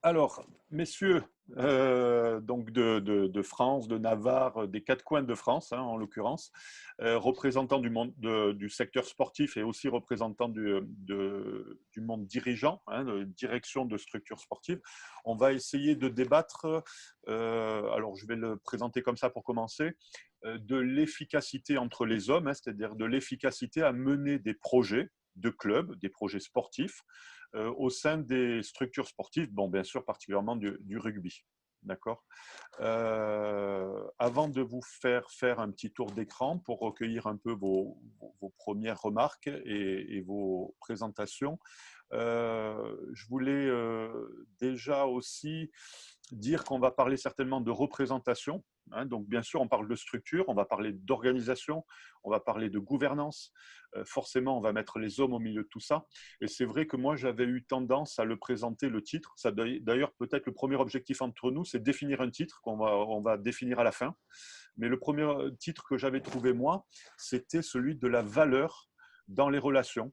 Alors, messieurs, donc de France, de Navarre, des quatre coins de France, hein, en l'occurrence, représentants du monde du secteur sportif et aussi représentants du monde dirigeant, hein, de direction de structures sportives, on va essayer de débattre, alors je vais le présenter comme ça pour commencer, de l'efficacité entre les hommes, hein, c'est-à-dire de l'efficacité à mener des projets de clubs, des projets sportifs, au sein des structures sportives, bon, bien sûr, particulièrement du rugby. D'accord. Avant de vous faire un petit tour d'écran pour recueillir un peu vos premières remarques et vos présentations, je voulais déjà aussi dire qu'on va parler certainement de représentation. Hein, donc, bien sûr, on parle de structure, on va parler d'organisation, on va parler de gouvernance. Forcément, on va mettre les hommes au milieu de tout ça. Et c'est vrai que moi, j'avais eu tendance à le présenter, le titre. D'ailleurs, peut-être le premier objectif entre nous, c'est de définir un titre on va définir à la fin. Mais le premier titre que j'avais trouvé, moi, c'était celui de la valeur dans les relations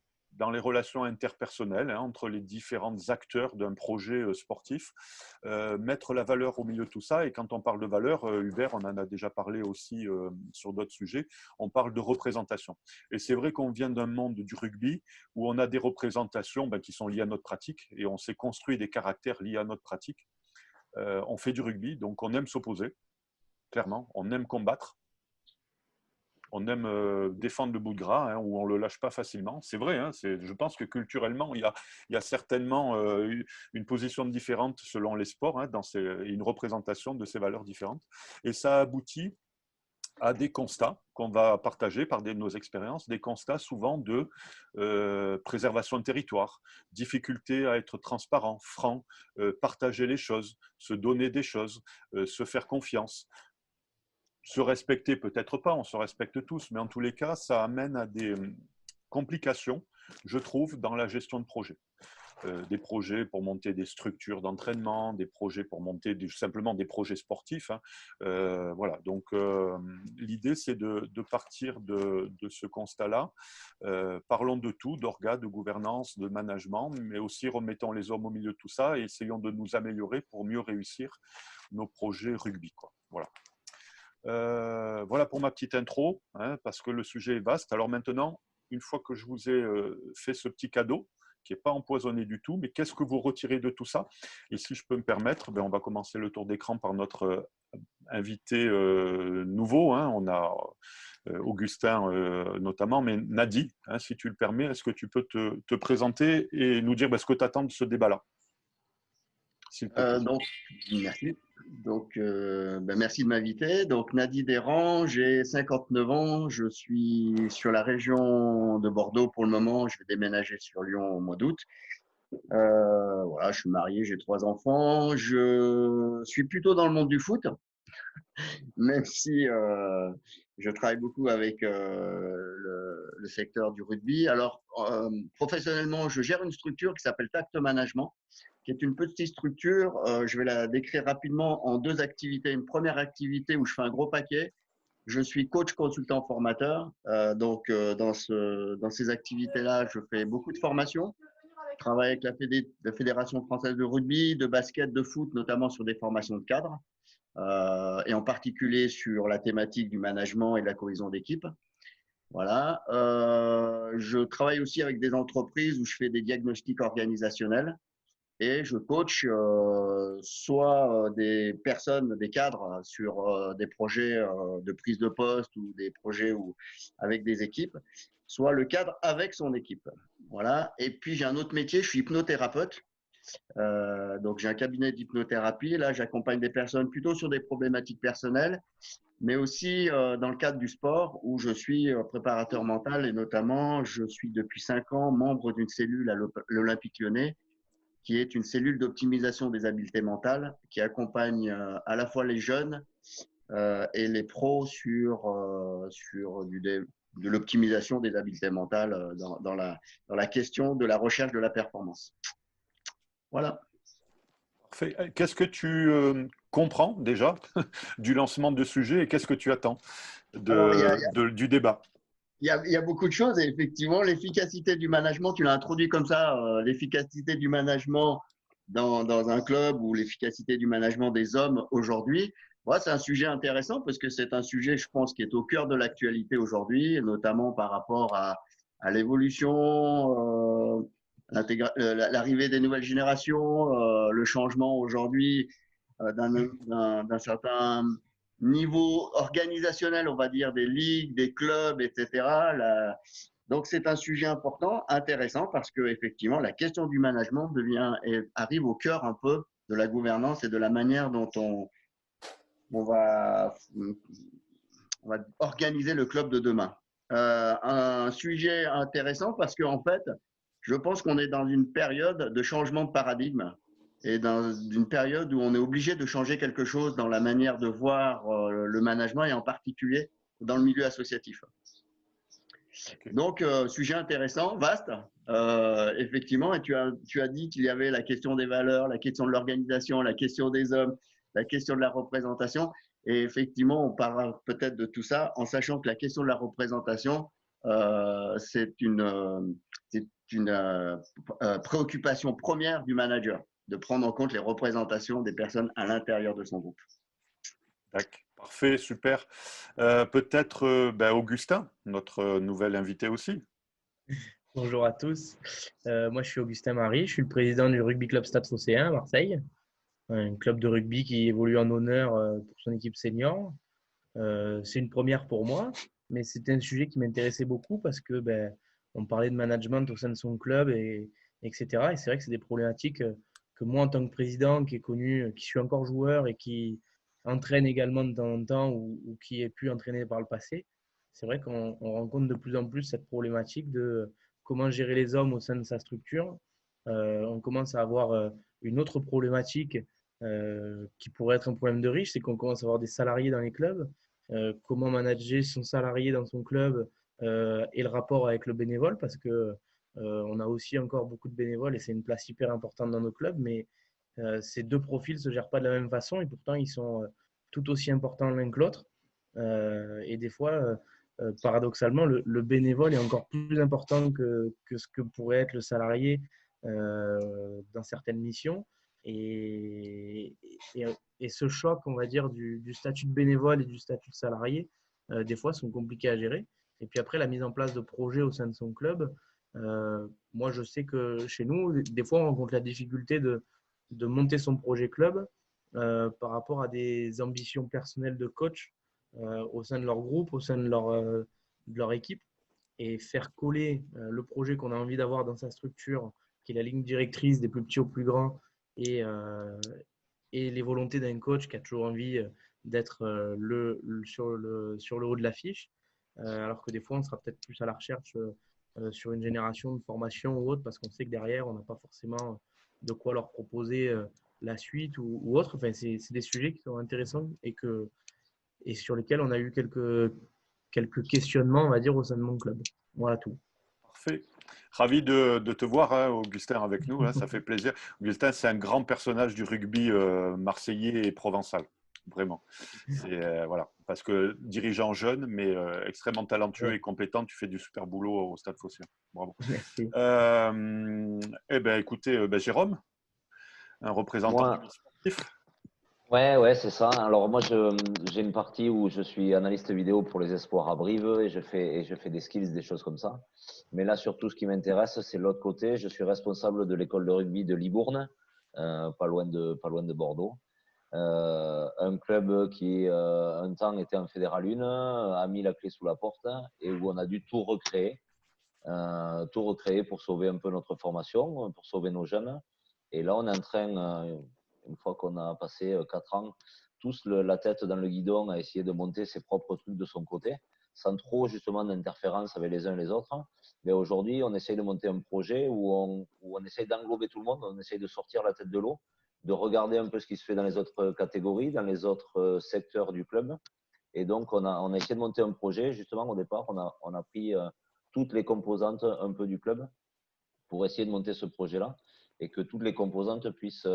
interpersonnelles, hein, entre les différents acteurs d'un projet sportif, mettre la valeur au milieu de tout ça. Et quand on parle de valeur, Hubert, on en a déjà parlé aussi sur d'autres sujets, on parle de représentation. Et c'est vrai qu'on vient d'un monde du rugby où on a des représentations qui sont liées à notre pratique et on s'est construit des caractères liés à notre pratique. On fait du rugby, donc on aime s'opposer, clairement, on aime combattre. On aime défendre le bout de gras, hein, où on ne le lâche pas facilement. C'est vrai, hein, je pense que culturellement, il y a certainement une position différente selon les sports, hein, une représentation de ces valeurs différentes. Et ça aboutit à des constats qu'on va partager par nos expériences, des constats souvent de préservation de territoire, difficulté à être transparent, franc, partager les choses, se donner des choses, se faire confiance, se respecter, peut-être pas, on se respecte tous, mais en tous les cas, ça amène à des complications, je trouve, dans la gestion de projets. Des projets pour monter des structures d'entraînement, des projets pour monter simplement des projets sportifs, hein. Voilà, donc l'idée, c'est de partir de ce constat-là. Parlons de tout, d'orgas, de gouvernance, de management, mais aussi remettons les hommes au milieu de tout ça et essayons de nous améliorer pour mieux réussir nos projets rugby, quoi. Voilà. Voilà pour ma petite intro, hein, parce que le sujet est vaste. Alors maintenant, une fois que je vous ai fait ce petit cadeau, qui n'est pas empoisonné du tout, mais qu'est-ce que vous retirez de tout ça? Et si je peux me permettre, on va commencer le tour d'écran par notre invité nouveau, hein. On a Augustin notamment, mais Nadi, hein, si tu le permets, est-ce que tu peux te présenter et nous dire ce que tu attends de ce débat-là, s'il te plaît? Donc, merci. Donc, merci de m'inviter. Donc, Nadi Desrands, j'ai 59 ans. Je suis sur la région de Bordeaux pour le moment. Je vais déménager sur Lyon au mois d'août. Voilà, je suis marié, j'ai 3 enfants. Je suis plutôt dans le monde du foot, même si je travaille beaucoup avec le secteur du rugby. Alors, professionnellement, je gère une structure qui s'appelle Tact Management, qui est une petite structure. Je vais la décrire rapidement en deux activités. Une première activité où je fais un gros paquet. Je suis coach, consultant, formateur. Dans ces activités-là, je fais beaucoup de formations. Je travaille avec la Fédération française de rugby, de basket, de foot, notamment sur des formations de cadres, et en particulier sur la thématique du management et de la cohésion d'équipe. Voilà. Je travaille aussi avec des entreprises où je fais des diagnostics organisationnels et je coach soit des personnes, des cadres sur des projets de prise de poste ou des projets avec des équipes, soit le cadre avec son équipe. Voilà. Et puis j'ai un autre métier, je suis hypnothérapeute. Donc j'ai un cabinet d'hypnothérapie. Là, j'accompagne des personnes plutôt sur des problématiques personnelles, mais aussi dans le cadre du sport où je suis préparateur mental et notamment je suis depuis 5 ans membre d'une cellule à l'Olympique Lyonnais qui est une cellule d'optimisation des habiletés mentales qui accompagne à la fois les jeunes et les pros de l'optimisation des habiletés mentales dans la question de la recherche de la performance. Voilà. Parfait. Qu'est-ce que tu comprends déjà du lancement de sujet et qu'est-ce que tu attends Alors, du débat? il y a beaucoup de choses et effectivement, l'efficacité du management, tu l'as introduit comme ça, l'efficacité du management. dans un club ou l'efficacité du management des hommes aujourd'hui. Moi, c'est un sujet intéressant parce que c'est un sujet, je pense, qui est au cœur de l'actualité aujourd'hui, notamment par rapport à l'évolution, l'arrivée des nouvelles générations, le changement aujourd'hui d'un certain niveau organisationnel, on va dire, des ligues, des clubs, etc. Donc, c'est un sujet important, intéressant, parce que effectivement, la question du management arrive au cœur un peu de la gouvernance et de la manière dont on va, on va organiser le club de demain. Un sujet intéressant parce qu'en fait, je pense qu'on est dans une période de changement de paradigme et dans une période où on est obligé de changer quelque chose dans la manière de voir le management et en particulier dans le milieu associatif. Ok. Donc, sujet intéressant, vaste, effectivement. Et tu as dit qu'il y avait la question des valeurs, la question de l'organisation, la question des hommes, la question de la représentation. Et effectivement, on parlera peut-être de tout ça en sachant que la question de la représentation, c'est une préoccupation première du manager, de prendre en compte les représentations des personnes à l'intérieur de son groupe. Parfait, super. Peut-être Augustin, notre nouvel invité aussi. Bonjour à tous. Moi, je suis Augustin Marie. Je suis le président du Rugby Club Stade Phocéen à Marseille, un club de rugby qui évolue en honneur pour son équipe senior. C'est une première pour moi, mais c'était un sujet qui m'intéressait beaucoup parce que on parlait de management au sein de son club etc. Et c'est vrai que c'est des problématiques que moi, en tant que président, qui est connu, qui suis encore joueur et qui entraîne également de temps en temps ou qui ai pu entraîner par le passé, c'est vrai qu'on rencontre de plus en plus cette problématique de comment gérer les hommes au sein de sa structure. On commence à avoir une autre problématique qui pourrait être un problème de riche, c'est qu'on commence à avoir des salariés dans les clubs. Comment manager son salarié dans son club et le rapport avec le bénévole, parce que on a aussi encore beaucoup de bénévoles et c'est une place hyper importante dans nos clubs, mais ces deux profils ne se gèrent pas de la même façon et pourtant ils sont tout aussi importants l'un que l'autre. Et des fois, paradoxalement, le bénévole est encore plus important que ce que pourrait être le salarié dans certaines missions. Et, et, et, ce choc, on va dire, du statut de bénévole et du statut de salarié, des fois, sont compliqués à gérer. Et puis après, la mise en place de projets au sein de son club. Moi, je sais que chez nous, des fois, on rencontre la difficulté de monter son projet club par rapport à des ambitions personnelles de coach au sein de leur groupe, au sein de leur équipe. Et faire coller le projet qu'on a envie d'avoir dans sa structure, qui est la ligne directrice des plus petits aux plus grands, et les volontés d'un coach qui a toujours envie d'être sur le haut de l'affiche, alors que des fois, on sera peut-être plus à la recherche sur une génération de formation ou autre, parce qu'on sait que derrière, on n'a pas forcément de quoi leur proposer la suite ou autre. Enfin, c'est des sujets qui sont intéressants et sur lesquels on a eu quelques questionnements, on va dire, au sein de mon club. Voilà tout. Parfait. Ravi de te voir, hein, Augustin, avec nous. Hein, ça fait plaisir. Augustin, c'est un grand personnage du rugby marseillais et provençal. Vraiment. Voilà. Parce que dirigeant jeune, mais extrêmement talentueux et compétent, tu fais du super boulot au Stade Phocéen. Bravo. Merci. Eh bien, écoutez, Jérôme, un représentant du sportif. Ouais, c'est ça. Alors moi, j'ai une partie où je suis analyste vidéo pour les espoirs à Brive et je fais des skills, des choses comme ça. Mais là, surtout, ce qui m'intéresse, c'est l'autre côté. Je suis responsable de l'école de rugby de Libourne, pas loin de Bordeaux. Un club qui, un temps, était en Fédéral 1, a mis la clé sous la porte et où on a dû tout recréer pour sauver un peu notre formation, pour sauver nos jeunes. Et là, on est en train, une fois qu'on a passé 4 ans, tous la tête dans le guidon à essayer de monter ses propres trucs de son côté, sans trop justement d'interférence avec les uns et les autres. Mais aujourd'hui, on essaye de monter un projet où on essaye d'englober tout le monde, on essaye de sortir la tête de l'eau, de regarder un peu ce qui se fait dans les autres catégories, dans les autres secteurs du club. Et donc, on a essayé de monter un projet. Justement, au départ, on a pris toutes les composantes un peu du club pour essayer de monter ce projet-là et que toutes les composantes puissent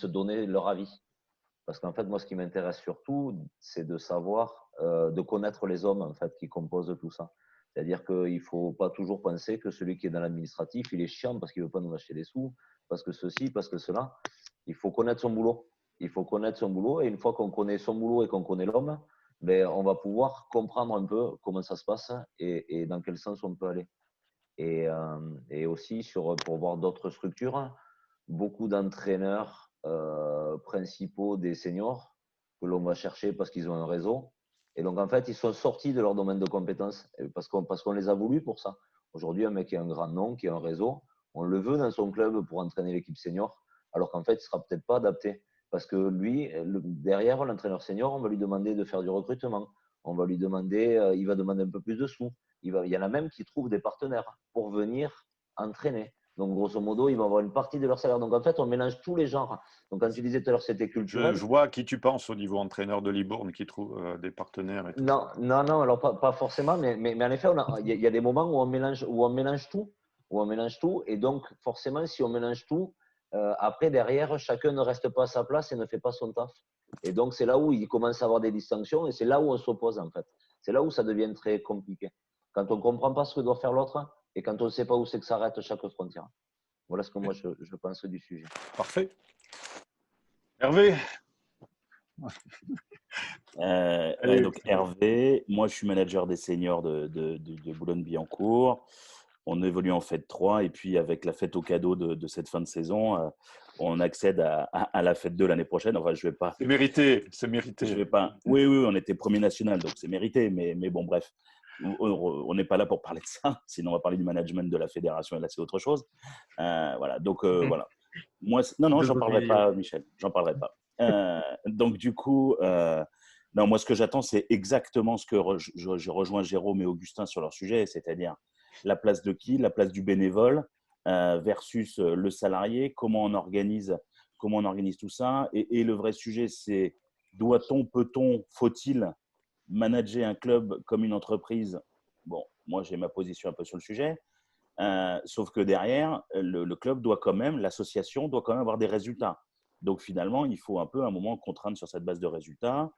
donner leur avis. Parce qu'en fait, moi, ce qui m'intéresse surtout, c'est de savoir, de connaître les hommes en fait qui composent tout ça. C'est-à-dire qu'il ne faut pas toujours penser que celui qui est dans l'administratif, il est chiant parce qu'il ne veut pas nous lâcher des sous, parce que ceci, parce que cela. Il faut connaître son boulot. Il faut connaître son boulot. Et une fois qu'on connaît son boulot et qu'on connaît l'homme, ben, on va pouvoir comprendre un peu comment ça se passe et dans quel sens on peut aller. Et aussi, pour voir d'autres structures, beaucoup d'entraîneurs principaux des seniors que l'on va chercher parce qu'ils ont un réseau. Et donc, en fait, ils sont sortis de leur domaine de compétences parce qu'on les a voulu pour ça. Aujourd'hui, un mec qui a un grand nom, qui a un réseau, on le veut dans son club pour entraîner l'équipe senior, alors qu'en fait, il ne sera peut-être pas adapté. Parce que lui, derrière, l'entraîneur senior, on va lui demander de faire du recrutement. On va lui demander, il va demander un peu plus de sous. Il y en a même qui trouvent des partenaires pour venir entraîner. Donc, grosso modo, ils vont avoir une partie de leur salaire. Donc, en fait, on mélange tous les genres. Donc, quand tu disais tout à l'heure, c'était culturel. Je vois à qui tu penses au niveau entraîneur de Libourne qui trouve des partenaires et tout. Non, alors pas forcément, mais en effet, il y a des moments où on mélange tout. Où on mélange tout. Et donc, forcément, si on mélange tout, après, derrière, chacun ne reste pas à sa place et ne fait pas son taf. Et donc, c'est là où il commence à avoir des distinctions et c'est là où on s'oppose, en fait. C'est là où ça devient très compliqué. Quand on ne comprend pas ce que doit faire l'autre et quand on ne sait pas où c'est que s'arrête chaque frontière. Voilà ce que moi, je pense du sujet. Parfait. Hervé. Donc Hervé, moi je suis manager des seniors de Boulogne-Billancourt. On évolue en fête 3 et puis avec la fête au cadeau de cette fin de saison, on accède à la fête 2 l'année prochaine. Enfin, je vais pas. C'est mérité, c'est mérité. Je vais pas. Oui, on était premier national, donc c'est mérité. Mais bon, bref, on n'est pas là pour parler de ça. Sinon, on va parler du management de la fédération et là, c'est autre chose. Voilà. Donc voilà. Moi, non, j'en parlerai pas, Michel. J'en parlerai pas. Donc du coup, non, moi, ce que j'attends, c'est exactement ce que je rejoins Jérôme et Augustin sur leur sujet, c'est-à-dire la place de qui, la place du bénévole versus le salarié, comment on organise tout ça. Et le vrai sujet, c'est doit-on, peut-on, faut-il manager un club comme une entreprise? Bon, moi, j'ai ma position un peu sur le sujet. Sauf que derrière, le club doit quand même, l'association doit quand même avoir des résultats. Donc finalement, il faut un peu un moment contraindre sur cette base de résultats.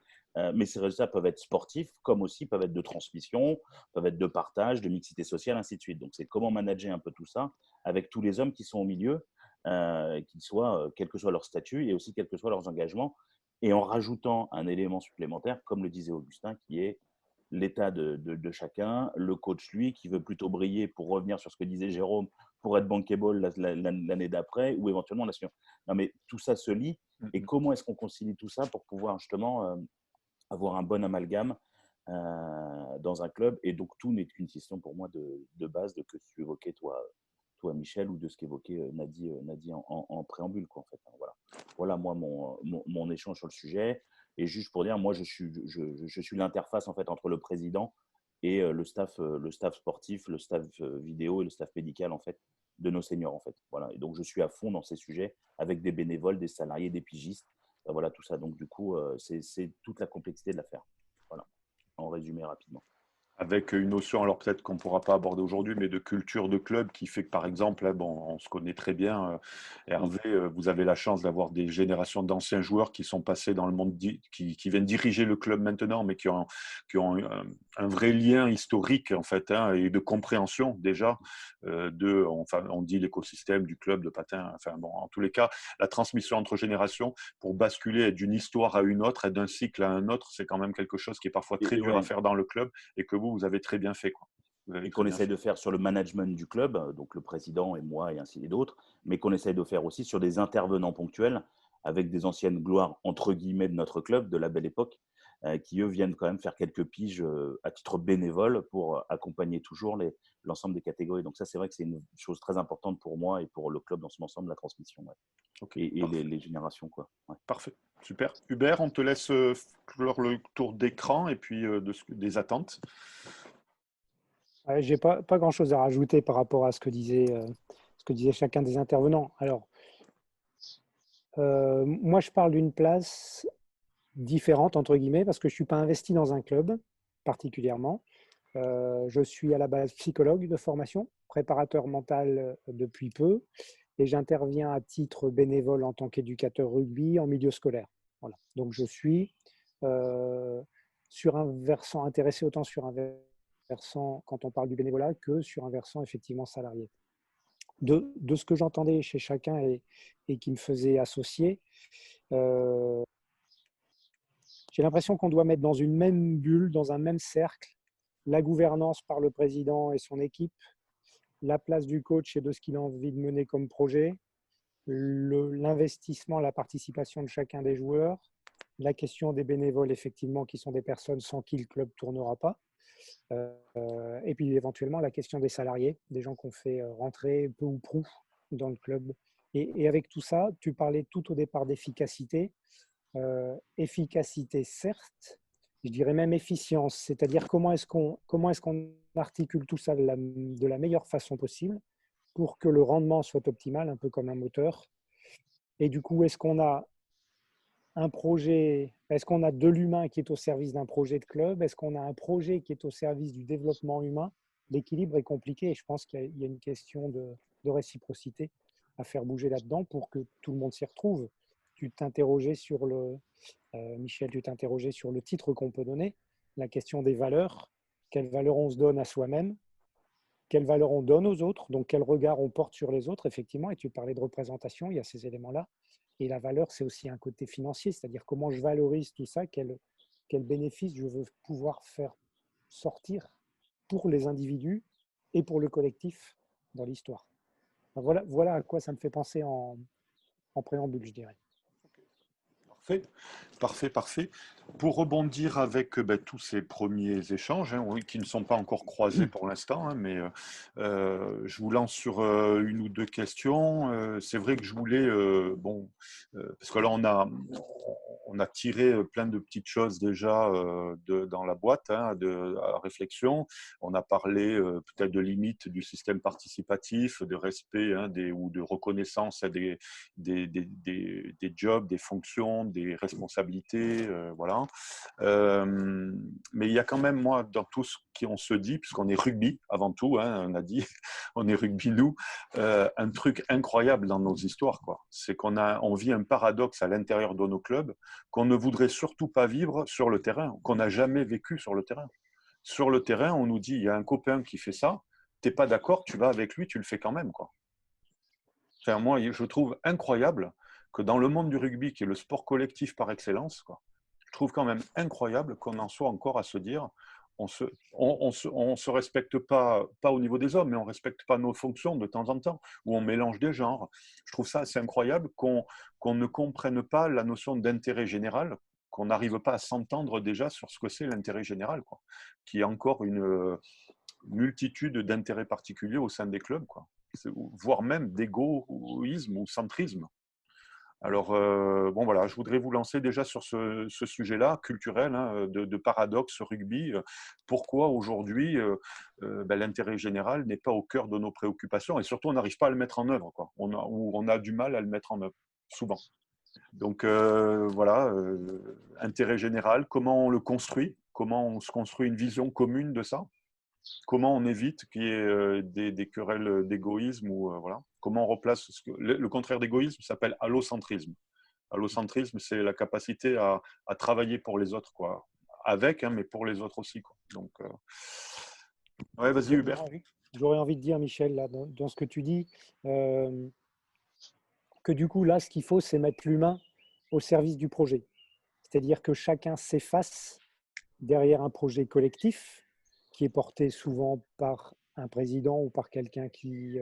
Mais ces résultats peuvent être sportifs, comme aussi peuvent être de transmission, peuvent être de partage, de mixité sociale, ainsi de suite. Donc c'est comment manager un peu tout ça avec tous les hommes qui sont au milieu, qu'ils soient, quel que soit leur statut et aussi quels que soient leurs engagements, et en rajoutant un élément supplémentaire, comme le disait Augustin, qui est l'état de chacun, le coach, lui, qui veut plutôt briller pour revenir sur ce que disait Jérôme, pour être bankable l'année d'après, ou éventuellement la suivante. Non, mais tout ça se lie. Et comment est-ce qu'on concilie tout ça pour pouvoir justement avoir un bon amalgame dans un club? Et donc, tout n'est qu'une question pour moi de base de que tu évoquais, toi, Michel, ou de ce qu'évoquait Nadie en préambule, quoi, en fait. Voilà moi, mon échange sur le sujet. Et juste pour dire, moi, je suis l'interface en fait entre le président et le staff sportif, le staff vidéo et le staff médical en fait de nos seniors en fait. Voilà. Et donc je suis à fond dans ces sujets avec des bénévoles, des salariés, des pigistes. Voilà tout ça. Donc du coup, c'est toute la complexité de l'affaire. Voilà. En résumé rapidement. Avec une notion, alors peut-être qu'on ne pourra pas aborder aujourd'hui, mais de culture de club qui fait que, par exemple, on se connaît très bien, Hervé, vous avez la chance d'avoir des générations d'anciens joueurs qui sont passés dans le monde, qui viennent diriger le club maintenant, mais qui ont un vrai lien historique, en fait, et de compréhension déjà on dit l'écosystème du club de patin. Enfin, bon, en tous les cas, la transmission entre générations pour basculer d'une histoire à une autre et d'un cycle à un autre, c'est quand même quelque chose qui est parfois très dur à faire dans le club et que vous avez très bien fait, quoi. Et qu'on essaie de faire sur le management du club, donc le président et moi et ainsi d'autres, mais qu'on essaie de faire aussi sur des intervenants ponctuels avec des anciennes gloires, entre guillemets, de notre club, de la belle époque, qui, eux, viennent quand même faire quelques piges à titre bénévole pour accompagner toujours l'ensemble des catégories. Donc ça, c'est vrai que c'est une chose très importante pour moi et pour le club dans son ensemble, la transmission. Ouais. Okay, et les générations, quoi. Ouais. Parfait, super. Hubert, on te laisse clore le tour d'écran et puis des attentes. J'ai pas grand-chose à rajouter par rapport à ce que disait chacun des intervenants. Alors, moi, je parle d'une place différente, entre guillemets, parce que je ne suis pas investi dans un club particulièrement. Je suis à la base psychologue de formation, préparateur mental depuis peu, et j'interviens à titre bénévole en tant qu'éducateur rugby en milieu scolaire. Voilà. Donc, je suis sur un versant intéressé autant sur un versant, quand on parle du bénévolat, que sur un versant effectivement salarié. De ce que j'entendais chez chacun et qui me faisait associer, j'ai l'impression qu'on doit mettre dans une même bulle, dans un même cercle, la gouvernance par le président et son équipe, la place du coach et de ce qu'il a envie de mener comme projet, l'investissement, la participation de chacun des joueurs, la question des bénévoles, effectivement, qui sont des personnes sans qui le club ne tournera pas, et puis éventuellement la question des salariés, des gens qu'on fait rentrer peu ou prou dans le club. Et avec tout ça, tu parlais tout au départ d'efficacité. Efficacité, certes, je dirais même efficience, c'est-à-dire comment est-ce qu'on articule tout ça de la meilleure façon possible pour que le rendement soit optimal, un peu comme un moteur. Et du coup, est-ce qu'on a un projet, est-ce qu'on a de l'humain qui est au service d'un projet de club? Est-ce qu'on a un projet qui est au service du développement humain? L'équilibre est compliqué et je pense qu'il y a une question de réciprocité à faire bouger là-dedans pour que tout le monde s'y retrouve. Tu t'interrogeais sur Michel, tu t'interrogeais sur le titre qu'on peut donner, la question des valeurs. Quelles valeurs on se donne à soi-même? Quelles valeurs on donne aux autres? Donc, quel regard on porte sur les autres, effectivement. Et tu parlais de représentation, il y a ces éléments-là. Et la valeur, c'est aussi un côté financier, c'est-à-dire comment je valorise tout ça, quel bénéfice je veux pouvoir faire sortir pour les individus et pour le collectif dans l'histoire. Voilà à quoi ça me fait penser en préambule, je dirais. Parfait. Pour rebondir avec tous ces premiers échanges, hein, oui, qui ne sont pas encore croisés pour l'instant, hein, mais je vous lance sur une ou deux questions. C'est vrai que je voulais, parce que là on a tiré plein de petites choses déjà dans la boîte à réflexion. On a parlé peut-être de limites du système participatif, de respect ou de reconnaissance des jobs, des fonctions, des responsabilités, voilà. Mais il y a quand même, moi, dans tout ce qu'on se dit, puisqu'on est rugby avant tout, hein, on a dit, on est rugby nous, un truc incroyable dans nos histoires, quoi. C'est on vit un paradoxe à l'intérieur de nos clubs qu'on ne voudrait surtout pas vivre sur le terrain, qu'on n'a jamais vécu sur le terrain. Sur le terrain, on nous dit, il y a un copain qui fait ça, t'es pas d'accord, tu vas avec lui, tu le fais quand même, quoi. Enfin, moi, je trouve incroyable que dans le monde du rugby, qui est le sport collectif par excellence, quoi, je trouve quand même incroyable qu'on en soit encore à se dire on se respecte pas au niveau des hommes, mais on respecte pas nos fonctions de temps en temps, où on mélange des genres. Je trouve ça assez incroyable qu'on ne comprenne pas la notion d'intérêt général, qu'on n'arrive pas à s'entendre déjà sur ce que c'est l'intérêt général, quoi, qui est encore une multitude d'intérêts particuliers au sein des clubs, quoi, voire même d'égoïsme ou centrisme. Alors, bon voilà, je voudrais vous lancer déjà sur ce sujet-là, culturel, hein, de paradoxe rugby. Pourquoi aujourd'hui l'intérêt général n'est pas au cœur de nos préoccupations et surtout on n'arrive pas à le mettre en œuvre, quoi. On a du mal à le mettre en œuvre, souvent. Donc voilà, intérêt général, comment on le construit, comment on se construit une vision commune de ça, comment on évite qu'il y ait des querelles d'égoïsme ou voilà. Comment on replace le contraire d'égoïsme s'appelle allocentrisme. Allocentrisme, c'est la capacité à travailler pour les autres, quoi. Avec, hein, mais pour les autres aussi, quoi. Donc, ouais, vas-y Hubert. J'aurais envie de dire, Michel, là, dans ce que tu dis, que du coup, là, ce qu'il faut, c'est mettre l'humain au service du projet. C'est-à-dire que chacun s'efface derrière un projet collectif qui est porté souvent par un président ou par quelqu'un qui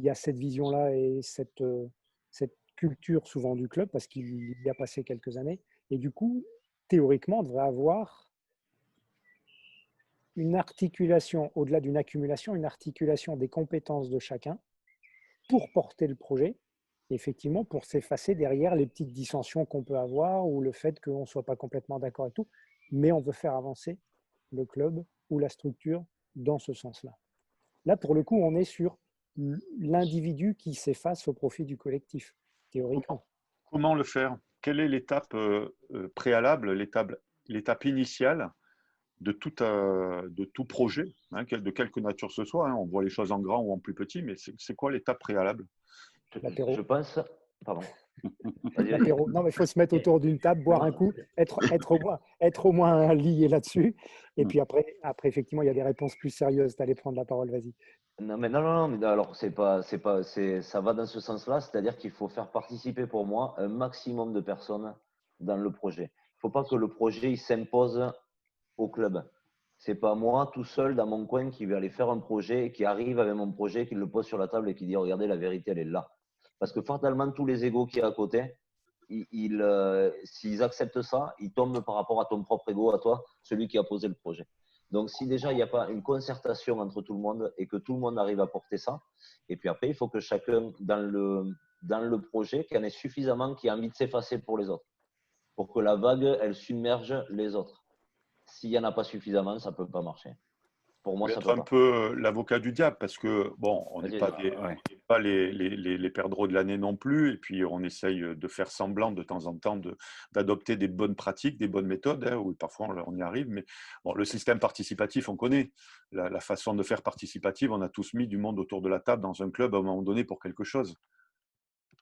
a cette vision-là et cette culture souvent du club parce qu'il y a passé quelques années. Et du coup, théoriquement, on devrait avoir une articulation, au-delà d'une accumulation, une articulation des compétences de chacun pour porter le projet, et effectivement pour s'effacer derrière les petites dissensions qu'on peut avoir ou le fait qu'on ne soit pas complètement d'accord et tout, mais on veut faire avancer le club ou la structure dans ce sens-là. Là, pour le coup, on est sur l'individu qui s'efface au profit du collectif, théoriquement. Comment le faire? Quelle est l'étape préalable, l'étape initiale de tout projet, hein, de quelque nature ce soit, hein, on voit les choses en grand ou en plus petit, mais c'est quoi l'étape préalable? Je pense, pardon. l'apéro. Non, mais il faut se mettre autour d'une table, boire un coup, être au moins lié là-dessus. Et puis après, effectivement, il y a des réponses plus sérieuses. Tu allais prendre la parole, vas-y. Non, mais alors ça va dans ce sens-là, c'est-à-dire qu'il faut faire participer pour moi un maximum de personnes dans le projet. Il ne faut pas que le projet il s'impose au club. C'est pas moi tout seul dans mon coin qui vais aller faire un projet, qui arrive avec mon projet, qui le pose sur la table et qui dit regardez, la vérité elle est là. Parce que fatalement tous les égos qu'il y a à côté, s'ils acceptent ça, ils tombent par rapport à ton propre ego, à toi, celui qui a posé le projet. Donc, si déjà il n'y a pas une concertation entre tout le monde et que tout le monde arrive à porter ça, et puis après, il faut que chacun dans le projet, qu'il y en ait suffisamment qui a envie de s'effacer pour les autres, pour que la vague, elle submerge les autres. S'il n'y en a pas suffisamment, ça ne peut pas marcher. Pour moi, ça Être peut un pas. peu l'avocat du diable parce que, bon, on n'est pas, Ouais. pas les perdreaux de l'année non plus. Et puis, on essaye de faire semblant de temps en temps d'adopter des bonnes pratiques, des bonnes méthodes, hein, où parfois on y arrive. Mais bon, le système participatif, on connaît. La façon de faire participative, on a tous mis du monde autour de la table dans un club à un moment donné pour quelque chose.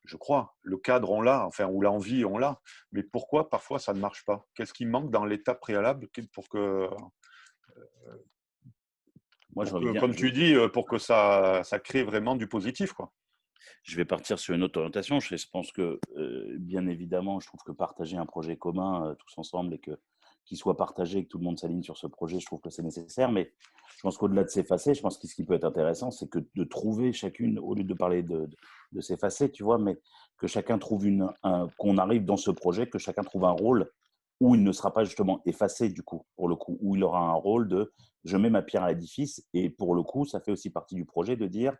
Je crois. Le cadre, on l'a, enfin, ou l'envie, on l'a. Mais pourquoi parfois ça ne marche pas? Qu'est-ce qui manque dans l'étape préalable pour que Moi, j'ai envie de dire, comme tu dis, pour que ça crée vraiment du positif, quoi. je vais partir sur une autre orientation. Je pense que, bien évidemment, je trouve que partager un projet commun tous ensemble et qu'il soit partagé, que tout le monde s'aligne sur ce projet, je trouve que c'est nécessaire. Mais je pense qu'au-delà de s'effacer, je pense que ce qui peut être intéressant, c'est que de trouver chacune, au lieu de parler de s'effacer, tu vois, mais que chacun trouve qu'on arrive dans ce projet, que chacun trouve un rôle où il ne sera pas justement effacé du coup, pour le coup, où il aura un rôle de je mets ma pierre à l'édifice. Et pour le coup, ça fait aussi partie du projet de dire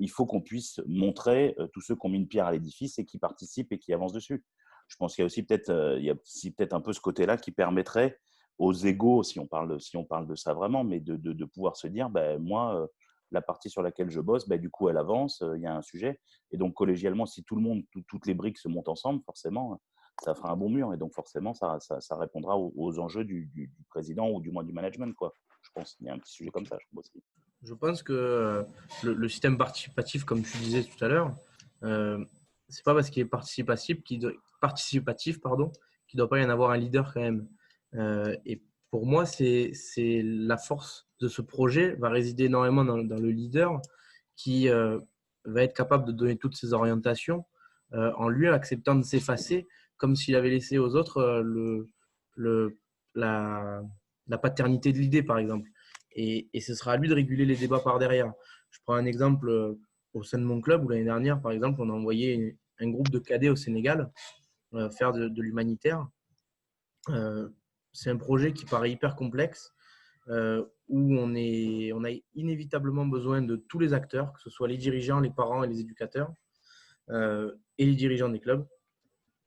il faut qu'on puisse montrer tous ceux qui ont mis une pierre à l'édifice et qui participent et qui avancent dessus. Je pense qu'il y a aussi peut-être un peu ce côté-là qui permettrait aux égos, si on parle de ça vraiment, mais de pouvoir se dire, ben, moi, la partie sur laquelle je bosse, ben, du coup, elle avance, il y a un sujet. Et donc, collégialement, si tout le monde, toutes les briques se montent ensemble, forcément, ça fera un bon mur. Et donc, forcément, ça répondra aux enjeux du président ou du moins du management, quoi. Je pense qu'il y a un petit sujet comme ça, je trouve aussi. Je pense que le système participatif, comme tu disais tout à l'heure, c'est pas parce qu'il est participatif qu'il doit pas y en avoir un leader quand même. Et pour moi, c'est la force de ce projet va résider énormément dans le leader qui va être capable de donner toutes ses orientations en lui acceptant de s'effacer comme s'il avait laissé aux autres la paternité de l'idée, par exemple. Et ce sera à lui de réguler les débats par derrière. Je prends un exemple au sein de mon club où l'année dernière, par exemple, on a envoyé un groupe de cadets au Sénégal faire de l'humanitaire. C'est un projet qui paraît hyper complexe où on a inévitablement besoin de tous les acteurs, que ce soit les dirigeants, les parents et les éducateurs et les dirigeants des clubs.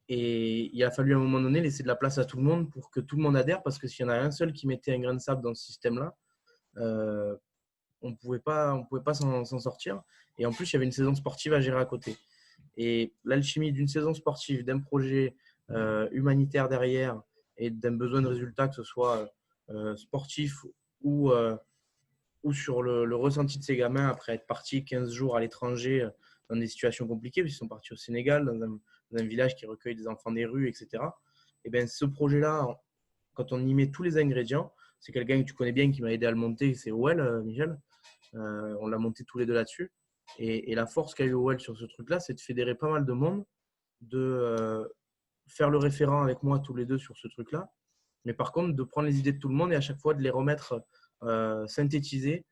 Et il a fallu à un moment donné laisser de la place à tout le monde pour que tout le monde adhère, parce que s'il y en a un seul qui mettait un grain de sable dans ce système-là, on ne pouvait pas s'en sortir. Et en plus, il y avait une saison sportive à gérer à côté. Et l'alchimie d'une saison sportive, d'un projet humanitaire derrière et d'un besoin de résultat, que ce soit sportif ou sur le ressenti de ces gamins après être partis 15 jours à l'étranger dans des situations compliquées, puisqu'ils sont partis au Sénégal, dans un village qui recueille des enfants des rues, etc. Et bien, ce projet-là, quand on y met tous les ingrédients, c'est quelqu'un que tu connais bien qui m'a aidé à le monter, c'est Owell, Michel. On l'a monté tous les deux là-dessus. Et la force qu'a eu Owell sur ce truc-là, c'est de fédérer pas mal de monde, de faire le référent avec moi tous les deux sur ce truc-là. Mais par contre, de prendre les idées de tout le monde et à chaque fois de les remettre synthétisées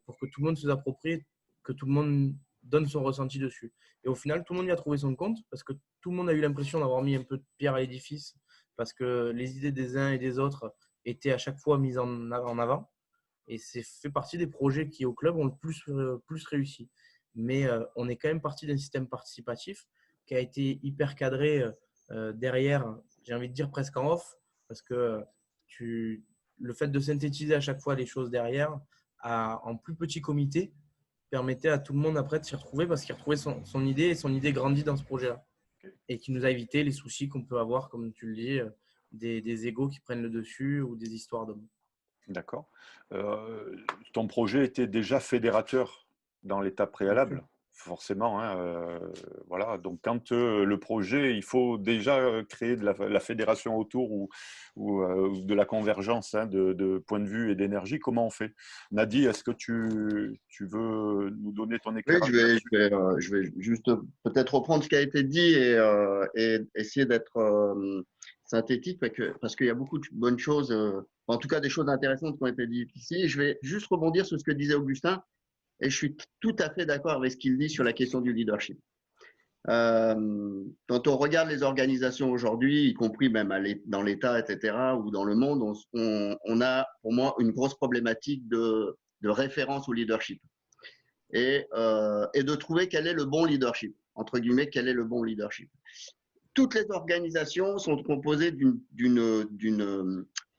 pour que tout le monde se les approprie, que tout le monde donne son ressenti dessus. Et au final, tout le monde y a trouvé son compte parce que tout le monde a eu l'impression d'avoir mis un peu de pierre à l'édifice parce que les idées des uns et des autres étaient à chaque fois mises en avant. Et c'est fait partie des projets qui, au club, ont le plus réussi. Mais on est quand même parti d'un système participatif qui a été hyper cadré derrière, j'ai envie de dire presque en off, parce que le fait de synthétiser à chaque fois les choses derrière en plus petit comité permettait à tout le monde après de s'y retrouver parce qu'il retrouvait son idée et son idée grandit dans ce projet-là. Et qui nous a évité les soucis qu'on peut avoir, comme tu le dis, des égos qui prennent le dessus ou des histoires d'hommes. D'accord. Ton projet était déjà fédérateur dans l'étape préalable. forcément, hein, voilà. Donc, quand le projet, il faut déjà créer de la fédération autour ou de la convergence, hein, de points de vue et d'énergie. Comment on fait? Nadi, est-ce que tu veux nous donner ton Oui, éclairage là-dessus? je vais juste peut-être reprendre ce qui a été dit et essayer d'être synthétique parce qu'il y a beaucoup de bonnes choses, en tout cas des choses intéressantes qui ont été dites ici. Je vais juste rebondir sur ce que disait Augustin et je suis tout à fait d'accord avec ce qu'il dit sur la question du leadership. Quand on regarde les organisations aujourd'hui, y compris même dans l'État, etc., ou dans le monde, on a pour moi une grosse problématique de référence au leadership. Et de trouver quel est le bon leadership, entre guillemets, quel est le bon leadership. Toutes les organisations sont composées d'une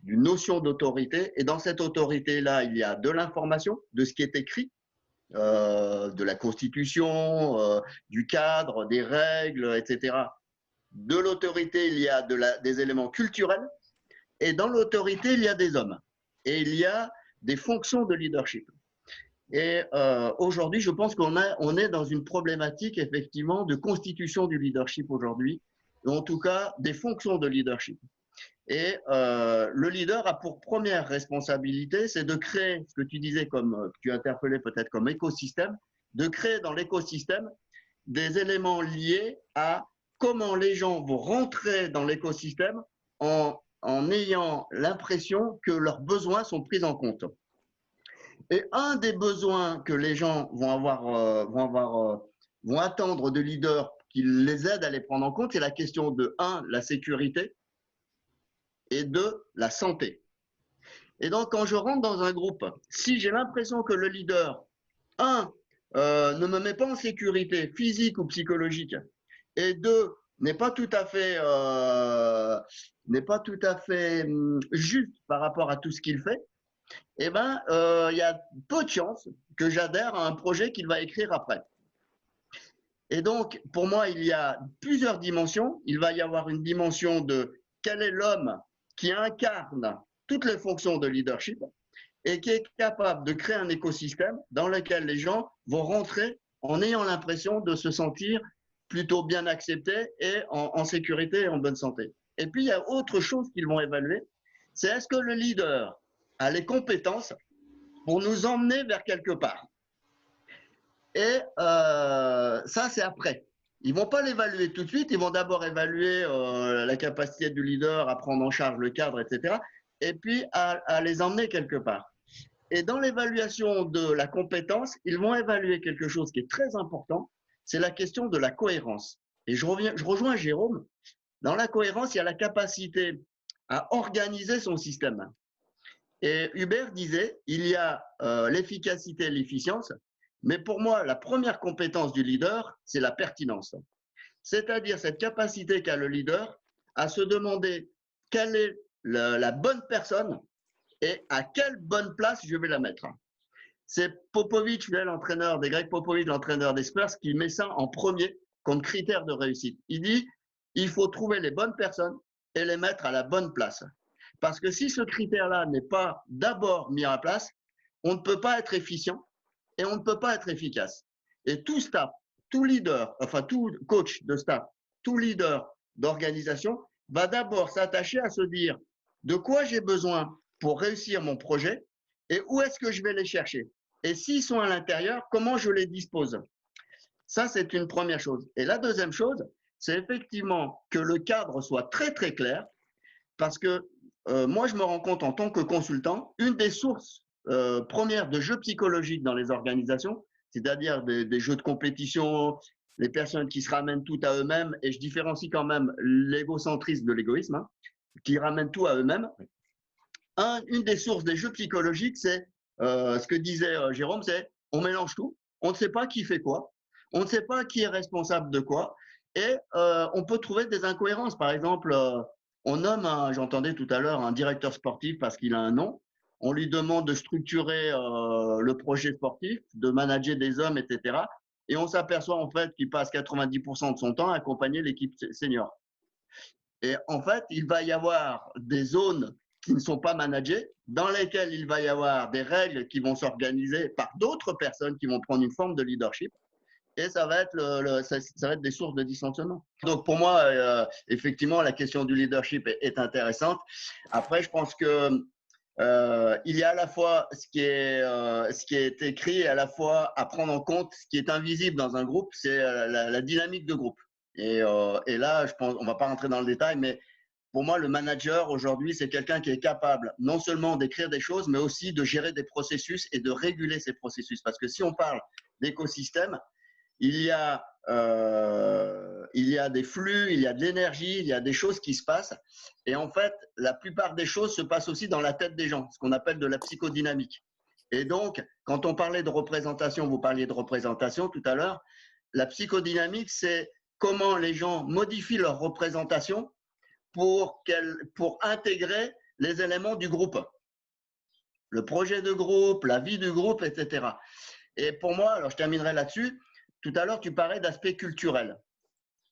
notion d'autorité, et dans cette autorité-là, il y a de l'information, de ce qui est écrit, de la constitution, du cadre, des règles, etc. De l'autorité, il y a des éléments culturels, et dans l'autorité, il y a des hommes, et il y a des fonctions de leadership. Et aujourd'hui, je pense on est dans une problématique effectivement de constitution du leadership aujourd'hui, ou en tout cas des fonctions de leadership. Et le leader a pour première responsabilité, c'est de créer ce que tu disais comme tu interpellais peut-être comme écosystème, de créer dans l'écosystème des éléments liés à comment les gens vont rentrer dans l'écosystème en ayant l'impression que leurs besoins sont pris en compte. Et un des besoins que les gens vont attendre de leaders qui les aident à les prendre en compte, c'est la question de 1, la sécurité, et 2, la santé. Et donc, quand je rentre dans un groupe, si j'ai l'impression que le leader, 1, ne me met pas en sécurité physique ou psychologique, et 2, n'est pas tout à fait juste par rapport à tout ce qu'il fait, eh ben, il y a peu de chances que j'adhère à un projet qu'il va écrire après. Et donc, pour moi, il y a plusieurs dimensions. Il va y avoir une dimension de quel est l'homme qui incarne toutes les fonctions de leadership et qui est capable de créer un écosystème dans lequel les gens vont rentrer en ayant l'impression de se sentir plutôt bien acceptés et en sécurité et en bonne santé. Et puis, il y a autre chose qu'ils vont évaluer, c'est est-ce que le leader a les compétences pour nous emmener vers quelque part. Et ça, c'est après. Ils ne vont pas l'évaluer tout de suite, ils vont d'abord évaluer la capacité du leader à prendre en charge le cadre, etc. Et puis à les emmener quelque part. Et dans l'évaluation de la compétence, ils vont évaluer quelque chose qui est très important, c'est la question de la cohérence. Et je rejoins Jérôme, dans la cohérence, il y a la capacité à organiser son système. Et Hubert disait, il y a l'efficacité et l'efficience, mais pour moi, la première compétence du leader, c'est la pertinence. C'est-à-dire cette capacité qu'a le leader à se demander quelle est la bonne personne et à quelle bonne place je vais la mettre. C'est Popovic, l'entraîneur des Greg Popovic, l'entraîneur des Spurs, qui met ça en premier comme critère de réussite. Il dit, il faut trouver les bonnes personnes et les mettre à la bonne place. Parce que si ce critère-là n'est pas d'abord mis en place, on ne peut pas être efficient et on ne peut pas être efficace. Et tout staff, tout leader, enfin tout coach de staff, tout leader d'organisation va d'abord s'attacher à se dire de quoi j'ai besoin pour réussir mon projet et où est-ce que je vais les chercher. Et s'ils sont à l'intérieur, comment je les dispose. Ça, c'est une première chose. Et la deuxième chose, c'est effectivement que le cadre soit très, très clair parce que moi, je me rends compte en tant que consultant, une des sources premières de jeux psychologiques dans les organisations, c'est-à-dire des jeux de compétition, les personnes qui se ramènent tout à eux-mêmes, et je différencie quand même l'égocentrisme de l'égoïsme, hein, qui ramènent tout à eux-mêmes. Une des sources des jeux psychologiques, c'est ce que disait Jérôme, c'est on mélange tout, on ne sait pas qui fait quoi, on ne sait pas qui est responsable de quoi, et on peut trouver des incohérences. Par exemple, on nomme, j'entendais tout à l'heure, un directeur sportif parce qu'il a un nom. On lui demande de structurer le projet sportif, de manager des hommes, etc. Et on s'aperçoit en fait qu'il passe 90% de son temps à accompagner l'équipe senior. Et en fait, il va y avoir des zones qui ne sont pas managées, dans lesquelles il va y avoir des règles qui vont s'organiser par d'autres personnes qui vont prendre une forme de leadership. et ça va être, ça va être des sources de dysfonctionnement. Donc, pour moi, effectivement, la question du leadership est intéressante. Après, je pense que il y a à la fois ce qui est écrit et à la fois à prendre en compte ce qui est invisible dans un groupe, c'est la dynamique de groupe. Et là, je pense, on ne va pas rentrer dans le détail, mais pour moi, le manager aujourd'hui, c'est quelqu'un qui est capable non seulement d'écrire des choses, mais aussi de gérer des processus et de réguler ces processus. Parce que si on parle d'écosystème, il y a des flux, il y a de l'énergie, il y a des choses qui se passent. Et en fait, la plupart des choses se passent aussi dans la tête des gens, ce qu'on appelle de la psychodynamique. Et donc, quand on parlait de représentation, vous parliez de représentation tout à l'heure, la psychodynamique, c'est comment les gens modifient leur représentation pour intégrer les éléments du groupe. Le projet de groupe, la vie du groupe, etc. Et pour moi, alors je terminerai là-dessus, tout à l'heure, tu parlais d'aspect culturel.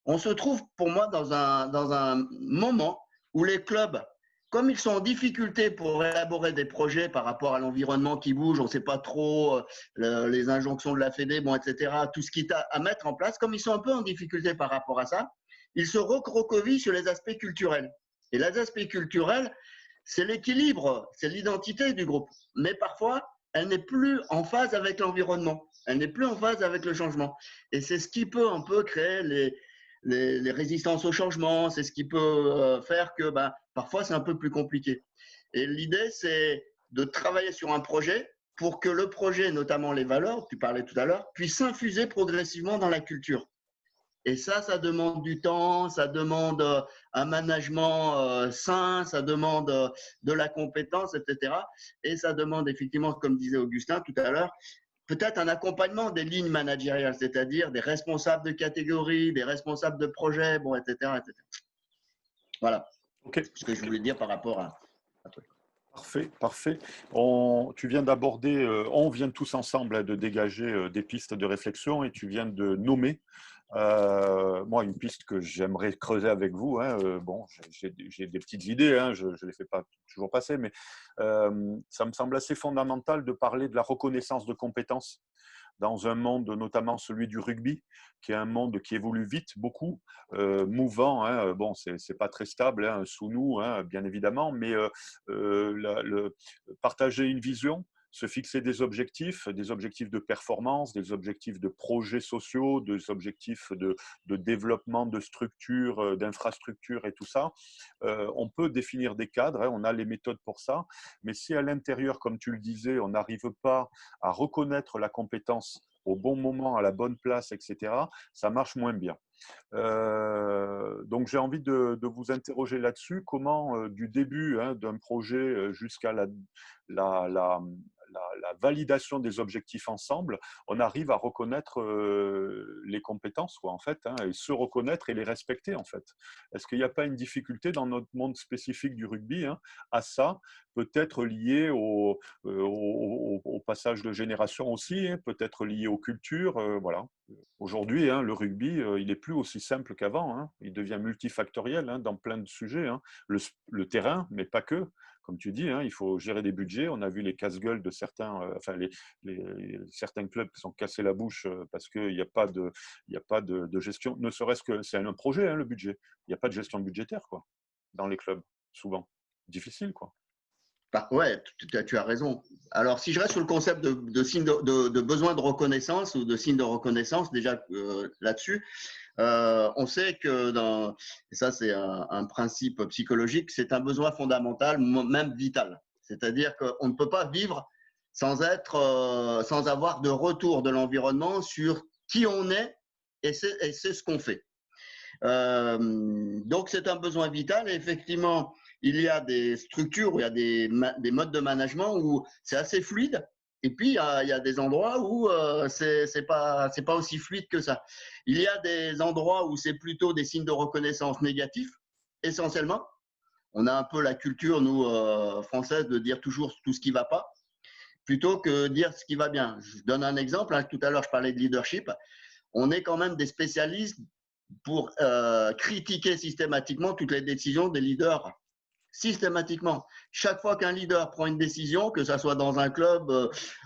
On se trouve, pour moi, dans un moment où les clubs, comme ils sont en difficulté pour élaborer des projets par rapport à l'environnement qui bouge, on ne sait pas trop les injonctions de la Fédé, bon, etc., tout ce qui est à mettre en place, comme ils sont un peu en difficulté par rapport à ça, ils se recroquevillent sur les aspects culturels. Et les aspects culturels, c'est l'équilibre, c'est l'identité du groupe. Mais parfois, elle n'est plus en phase avec l'environnement. Elle n'est plus en phase avec le changement. Et c'est ce qui peut un peu créer les résistances au changement. C'est ce qui peut faire que parfois, c'est un peu plus compliqué. Et l'idée, c'est de travailler sur un projet pour que le projet, notamment les valeurs, tu parlais tout à l'heure, puisse s'infuser progressivement dans la culture. Et ça demande du temps, ça demande un management sain, ça demande de la compétence, etc. Et ça demande effectivement, comme disait Augustin tout à l'heure, peut-être un accompagnement des lignes managériales, c'est-à-dire des responsables de catégorie, des responsables de projet, bon, etc., etc. Voilà ce que je voulais dire par rapport à toi. Parfait, parfait. Tu viens d'aborder, on vient tous ensemble de dégager des pistes de réflexion et tu viens de nommer moi une piste que j'aimerais creuser avec vous. Bon, j'ai des petites idées, je ne les fais pas toujours passer, mais ça me semble assez fondamental de parler de la reconnaissance de compétences dans un monde, notamment celui du rugby, qui est un monde qui évolue vite, beaucoup, mouvant. Bon, c'est pas très stable sous nous, bien évidemment, mais partager une vision, se fixer des objectifs de performance, des objectifs de projets sociaux, des objectifs de développement de structures, d'infrastructures et tout ça. On peut définir des cadres, on a les méthodes pour ça, mais si à l'intérieur, comme tu le disais, on n'arrive pas à reconnaître la compétence au bon moment, à la bonne place, etc., ça marche moins bien. Donc j'ai envie de vous interroger là-dessus, comment du début d'un projet jusqu'à la validation des objectifs ensemble, on arrive à reconnaître les compétences, en fait, et se reconnaître et les respecter, en fait. Est-ce qu'il n'y a pas une difficulté dans notre monde spécifique du rugby à ça, peut-être lié au passage de génération aussi, peut-être lié aux cultures, voilà. Aujourd'hui, le rugby, il n'est plus aussi simple qu'avant. Il devient multifactoriel dans plein de sujets. Le terrain, mais pas que. Comme tu dis, il faut gérer des budgets. On a vu les casse-gueules de certains, certains clubs qui sont cassés la bouche parce qu'il n'y a pas de gestion. Ne serait-ce que c'est un projet, le budget. Il n'y a pas de gestion budgétaire, quoi, dans les clubs, souvent. Difficile, quoi. Ouais, tu as raison. Alors, si je reste sur le concept de besoin de reconnaissance ou de signe de reconnaissance, déjà là-dessus, on sait que, et ça c'est un principe psychologique, c'est un besoin fondamental, même vital. C'est-à-dire qu'on ne peut pas vivre sans avoir de retour de l'environnement sur qui on est et c'est ce qu'on fait. Donc, c'est un besoin vital et effectivement, il y a des structures où il y a des modes de management où c'est assez fluide. Et puis, il y a des endroits où c'est pas aussi fluide que ça. Il y a des endroits où c'est plutôt des signes de reconnaissance négatifs, essentiellement. On a un peu la culture, nous, française, de dire toujours tout ce qui ne va pas, plutôt que dire ce qui va bien. Je donne un exemple. Tout à l'heure, je parlais de leadership. On est quand même des spécialistes pour critiquer systématiquement toutes les décisions des leaders systématiquement. Chaque fois qu'un leader prend une décision, que ça soit dans un club,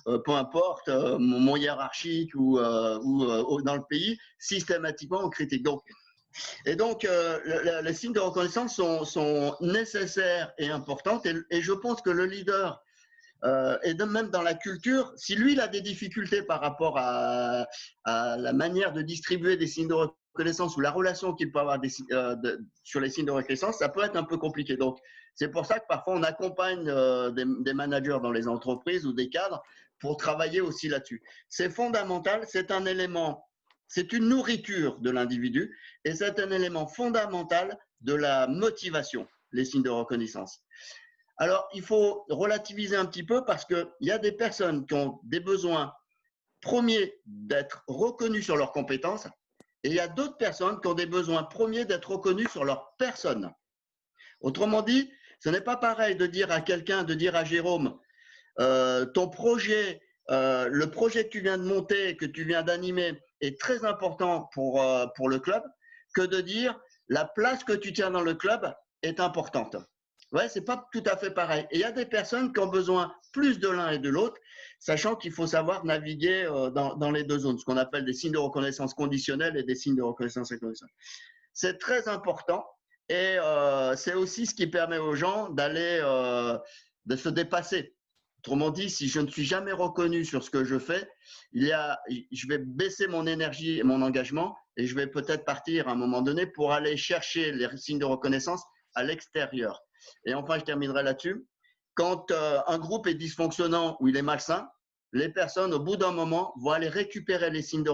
peu importe, mon hiérarchique ou dans le pays, systématiquement, on critique. Donc, les signes de reconnaissance sont nécessaires et importants. Et je pense que le leader, et même dans la culture, si lui, il a des difficultés par rapport à la manière de distribuer des signes de reconnaissance ou la relation qu'il peut avoir sur les signes de reconnaissance, ça peut être un peu compliqué. Donc, c'est pour ça que parfois, on accompagne des managers dans les entreprises ou des cadres pour travailler aussi là-dessus. C'est fondamental, c'est un élément, c'est une nourriture de l'individu et c'est un élément fondamental de la motivation, les signes de reconnaissance. Alors, il faut relativiser un petit peu parce qu'il y a des personnes qui ont des besoins premiers d'être reconnus sur leurs compétences et il y a d'autres personnes qui ont des besoins premiers d'être reconnus sur leur personne. Autrement dit, ce n'est pas pareil de dire à quelqu'un, de dire à Jérôme, ton projet, le projet que tu viens de monter, que tu viens d'animer est très important pour le club, que de dire la place que tu tiens dans le club est importante. Ouais, c'est pas tout à fait pareil. Et il y a des personnes qui ont besoin plus de l'un et de l'autre, sachant qu'il faut savoir naviguer dans les deux zones, ce qu'on appelle des signes de reconnaissance conditionnels et des signes de reconnaissance inconditionnelle. C'est très important et c'est aussi ce qui permet aux gens de se dépasser. Autrement dit, si je ne suis jamais reconnu sur ce que je fais, je vais baisser mon énergie et mon engagement et je vais peut-être partir à un moment donné pour aller chercher les signes de reconnaissance à l'extérieur. Et enfin, je terminerai là-dessus. Quand un groupe est dysfonctionnant ou il est malsain, les personnes, au bout d'un moment, vont aller récupérer les signes de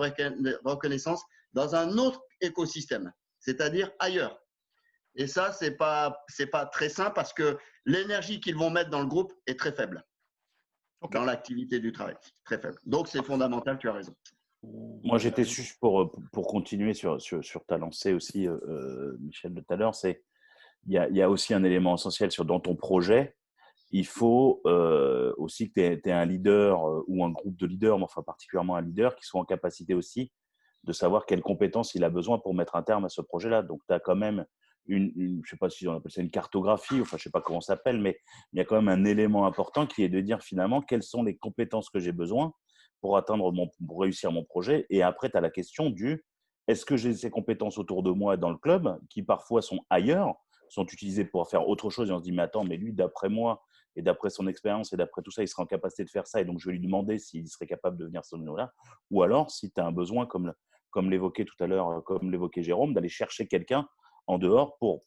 reconnaissance dans un autre écosystème, c'est-à-dire ailleurs. Et ça, c'est pas très sain parce que l'énergie qu'ils vont mettre dans le groupe est très faible. Dans l'activité du travail, très faible. Donc, c'est fondamental, tu as raison. Moi, j'étais juste pour continuer sur ta lancée aussi, Michel, de tout à l'heure, il y a aussi un élément essentiel dans ton projet. Il faut aussi que tu aies un leader ou un groupe de leaders, mais enfin particulièrement un leader, qui soit en capacité aussi de savoir quelles compétences il a besoin pour mettre un terme à ce projet-là. Donc, tu as quand même je ne sais pas si on appelle ça une cartographie, enfin, je ne sais pas comment ça s'appelle, mais il y a quand même un élément important qui est de dire finalement quelles sont les compétences que j'ai besoin pour réussir mon projet. Et après, tu as la question est-ce que j'ai ces compétences autour de moi dans le club qui parfois sont ailleurs, sont utilisées pour faire autre chose et on se dit mais attends, mais lui, d'après moi et d'après son expérience et d'après tout ça, il serait en capacité de faire ça et donc je vais lui demander s'il serait capable de venir à ce niveau-là. Ou alors, si tu as un besoin, comme l'évoquait tout à l'heure, comme l'évoquait Jérôme, d'aller chercher quelqu'un en dehors pour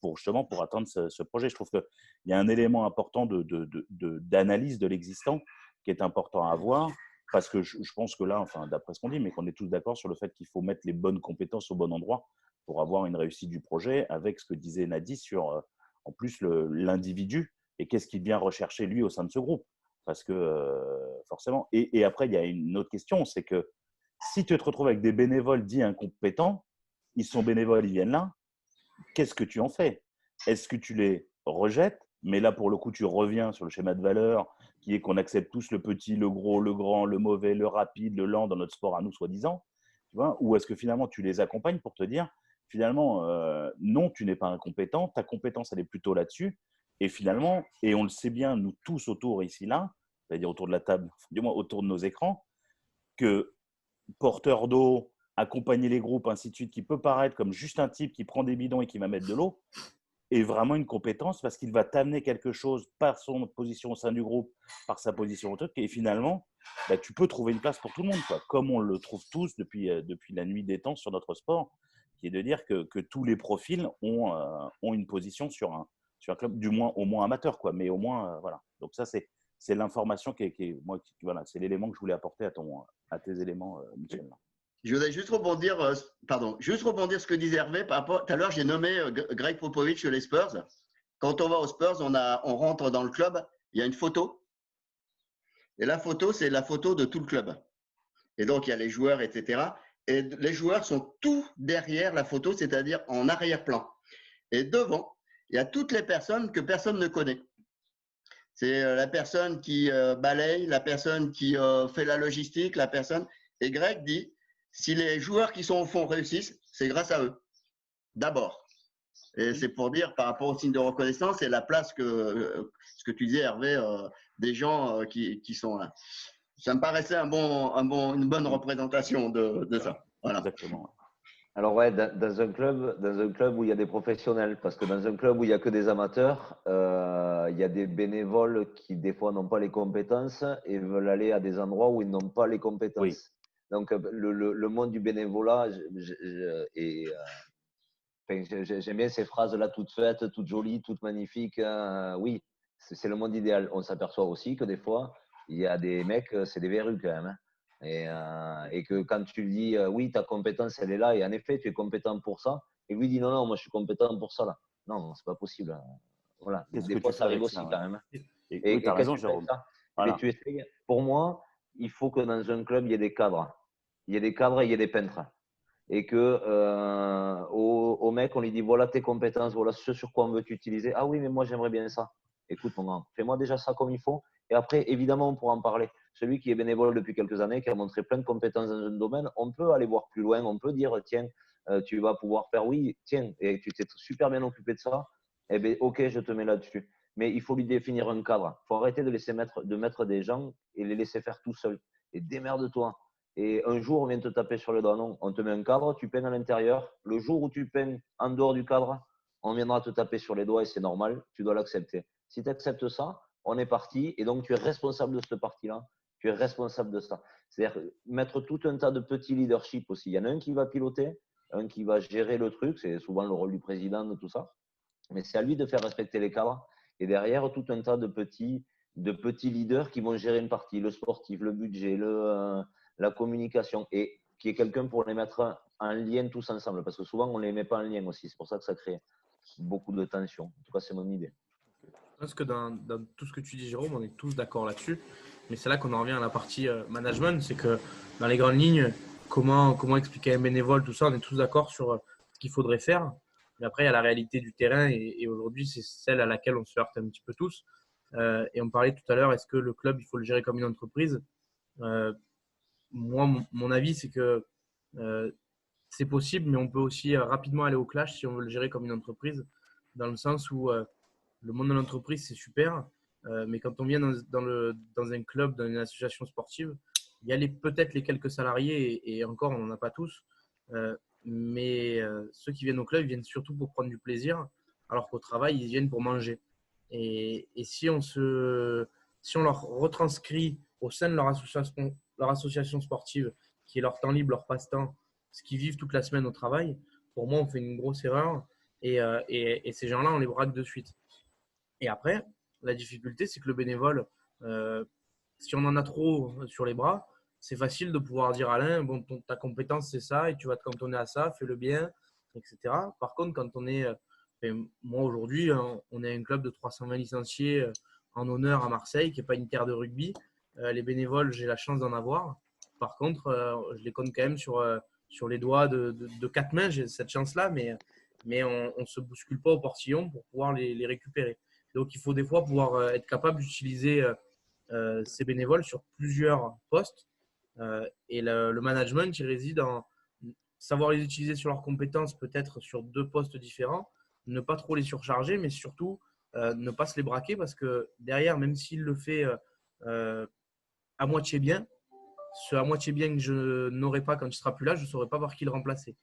atteindre ce projet. Je trouve qu'il y a un élément important d'analyse de l'existant qui est important à avoir parce que je pense que là, enfin, d'après ce qu'on dit, mais qu'on est tous d'accord sur le fait qu'il faut mettre les bonnes compétences au bon endroit pour avoir une réussite du projet avec ce que disait Nadi sur, en plus, l'individu et qu'est-ce qu'il vient rechercher lui au sein de ce groupe. Parce que forcément… Et après, il y a une autre question, c'est que si tu te retrouves avec des bénévoles dits incompétents, ils sont bénévoles, ils viennent là, qu'est-ce que tu en fais? Est-ce que tu les rejettes? Mais là, pour le coup, tu reviens sur le schéma de valeur qui est qu'on accepte tous le petit, le gros, le grand, le mauvais, le rapide, le lent dans notre sport à nous, soi-disant. Tu vois? Ou est-ce que finalement, tu les accompagnes pour te dire, finalement, non, tu n'es pas incompétent, ta compétence, elle est plutôt là-dessus. Et finalement, et on le sait bien, nous tous autour ici, là, c'est-à-dire autour de la table, du moins autour de nos écrans, que porteur d'eau, accompagner les groupes, ainsi de suite, qui peut paraître comme juste un type qui prend des bidons et qui va mettre de l'eau, est vraiment une compétence parce qu'il va t'amener quelque chose par son position au sein du groupe, par sa position au truc, et finalement, tu peux trouver une place pour tout le monde, quoi, comme on le trouve tous depuis la nuit des temps sur notre sport, qui est de dire que tous les profils ont une position sur un club, du moins au moins amateur, quoi, mais au moins, voilà. Donc ça, c'est l'information voilà, c'est l'élément que je voulais apporter à tes éléments, Michel. Je voudrais juste rebondir ce que disait Hervé. Tout à l'heure, j'ai nommé Greg Popovich chez les Spurs. Quand on va aux Spurs, on rentre dans le club, il y a une photo. Et la photo, c'est la photo de tout le club. Et donc, il y a les joueurs, etc. Et les joueurs sont tout derrière la photo, c'est-à-dire en arrière-plan. Et devant, il y a toutes les personnes que personne ne connaît. C'est la personne qui balaye, la personne qui fait la logistique, la personne. Et Greg dit, si les joueurs qui sont au fond réussissent, c'est grâce à eux, d'abord. Et c'est pour dire, par rapport au signe de reconnaissance et la place ce que tu disais, Hervé, des gens qui sont là. Ça me paraissait une bonne représentation de ça. Voilà. Exactement. Alors ouais, dans un club où il y a des professionnels, parce que dans un club où il y a que des amateurs, il y a des bénévoles qui des fois n'ont pas les compétences et veulent aller à des endroits où ils n'ont pas les compétences. Oui. Donc le monde du bénévolat j'aime bien ces phrases-là toutes faites, toutes jolies, toutes magnifiques. Oui, c'est le monde idéal. On s'aperçoit aussi que des fois, il y a des mecs, c'est des verrues quand même, hein. Et que quand tu lui dis oui, ta compétence, elle est là, et en effet, tu es compétent pour ça, et lui dit non, non, moi je suis compétent pour ça là. Non, c'est pas possible, hein. Voilà. Qu'est-ce Des que fois, tu ça fais arrive avec aussi ça, quand même, hein. Oui, tu Et as qu'est-ce raison, que tu fais avec Jérôme. ça? Mais Voilà. tu essayes. Pour moi, il faut que dans un club, il y ait des cadres. Il y ait des cadres et il y ait des peintres. Et que au mec, on lui dit voilà tes compétences, voilà ce sur quoi on veut t'utiliser. Ah oui, mais moi j'aimerais bien ça. Écoute, mon grand, fais-moi déjà ça comme il faut. Et après, évidemment, on pourra en parler. Celui qui est bénévole depuis quelques années, qui a montré plein de compétences dans un domaine, on peut aller voir plus loin. On peut dire tiens, tu vas pouvoir faire oui, tiens, et tu t'es super bien occupé de ça. Eh bien, ok, je te mets là-dessus. Mais il faut lui définir un cadre. Il faut arrêter de mettre des gens et les laisser faire tout seuls. Et démerde-toi. Et un jour, on vient te taper sur le doigt. Non, on te met un cadre, tu peignes à l'intérieur. Le jour où tu peignes en dehors du cadre, on viendra te taper sur les doigts et c'est normal, tu dois l'accepter. Si tu acceptes ça, on est parti et donc tu es responsable de cette partie-là. Tu es responsable de ça. C'est-à-dire mettre tout un tas de petits leadership aussi. Il y en a un qui va piloter, un qui va gérer le truc. C'est souvent le rôle du président de tout ça. Mais c'est à lui de faire respecter les cadres. Et derrière, tout un tas de petits leaders qui vont gérer une partie, le sportif, le budget, la communication, et qui est quelqu'un pour les mettre en lien tous ensemble. Parce que souvent, on ne les met pas en lien aussi. C'est pour ça que ça crée beaucoup de tension. En tout cas, c'est mon idée. Je pense que dans tout ce que tu dis, Jérôme, on est tous d'accord là-dessus. Mais c'est là qu'on en revient à la partie management. C'est que dans les grandes lignes, comment expliquer à un bénévole, tout ça, on est tous d'accord sur ce qu'il faudrait faire. Mais après, il y a la réalité du terrain et aujourd'hui, c'est celle à laquelle on se heurte un petit peu tous. Et on parlait tout à l'heure, est-ce que le club, il faut le gérer comme une entreprise? Moi, mon avis, c'est que c'est possible, mais on peut aussi rapidement aller au clash si on veut le gérer comme une entreprise, dans le sens où le monde de l'entreprise, c'est super, mais quand on vient dans un club, dans une association sportive, il y a peut-être les quelques salariés, et encore, on n'en a pas tous, mais ceux qui viennent au club, ils viennent surtout pour prendre du plaisir, alors qu'au travail, ils viennent pour manger. Et si on leur retranscrit au sein de leur association sportive, qui est leur temps libre, leur passe-temps, ce qu'ils vivent toute la semaine au travail, pour moi, on fait une grosse erreur. Et ces gens-là, on les braque de suite. Et après, la difficulté, c'est que le bénévole, si on en a trop sur les bras, c'est facile de pouvoir dire à Alain, bon, ta compétence, c'est ça, et tu vas te cantonner à ça, fais-le bien, etc. Par contre, quand on est, moi aujourd'hui, on est un club de 320 licenciés en honneur à Marseille, qui n'est pas une terre de rugby. Les bénévoles, j'ai la chance d'en avoir. Par contre, je les compte quand même sur les doigts de quatre mains, j'ai cette chance-là, mais on ne se bouscule pas au portillon pour pouvoir les récupérer. Donc, il faut des fois pouvoir être capable d'utiliser ces bénévoles sur plusieurs postes. Et le management, il réside en savoir les utiliser sur leurs compétences, peut-être sur deux postes différents, ne pas trop les surcharger, mais surtout ne pas se les braquer parce que derrière, même s'il le fait à moitié bien, ce à moitié bien que je n'aurai pas quand tu ne seras plus là, je ne saurais pas par qui le remplacer.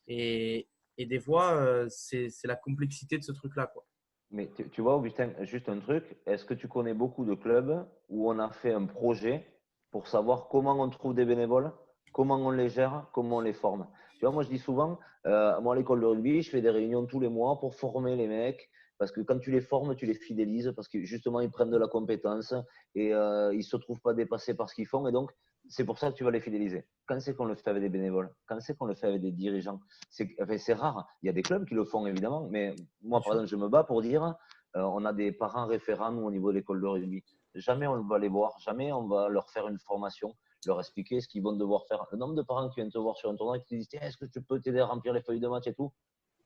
Et des fois, c'est la complexité de ce truc-là, quoi. Mais tu vois, Augustin, juste un truc, est-ce que tu connais beaucoup de clubs où on a fait un projet pour savoir comment on trouve des bénévoles, comment on les gère, comment on les forme? Tu vois, moi je dis souvent, moi à l'école de rugby, je fais des réunions tous les mois pour former les mecs, parce que quand tu les formes, tu les fidélises, parce que justement ils prennent de la compétence et ils ne se trouvent pas dépassés par ce qu'ils font, et donc c'est pour ça que tu vas les fidéliser. Quand c'est qu'on le fait avec des bénévoles? Quand c'est qu'on le fait avec des dirigeants? C'est rare. Il y a des clubs qui le font évidemment, mais moi, par exemple, je me bats pour dire on a des parents référents nous, au niveau de l'école de rugby. Jamais on va les voir, jamais on va leur faire une formation, leur expliquer ce qu'ils vont devoir faire. Le nombre de parents qui viennent te voir sur un tournoi et qui te disent est-ce que tu peux t'aider à remplir les feuilles de match et tout?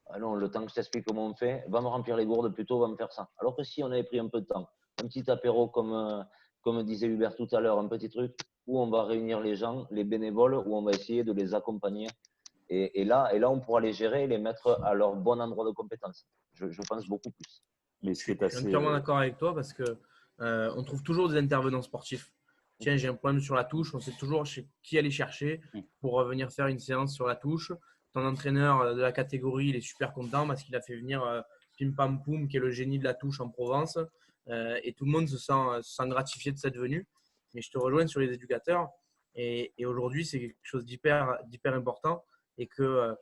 Ah non, le temps que je t'explique comment on fait, va me remplir les gourdes plutôt, va me faire ça. Alors que si on avait pris un peu de temps, un petit apéro comme disait Hubert tout à l'heure, un petit truc où on va réunir les gens, les bénévoles, où on va essayer de les accompagner Et là, on pourra les gérer et les mettre à leur bon endroit de compétence. Je pense beaucoup plus. Mais ce qui est Je suis assez. entièrement d'accord avec toi parce que on trouve toujours des intervenants sportifs. Tiens, j'ai un problème sur la touche, on sait toujours chez qui aller chercher pour venir faire une séance sur la touche. Ton entraîneur de la catégorie, il est super content parce qu'il a fait venir Pim Pam Poum, qui est le génie de la touche en Provence. Et tout le monde se sent gratifié de cette venue. Mais je te rejoins sur les éducateurs. Et aujourd'hui, c'est quelque chose d'hyper important. Et que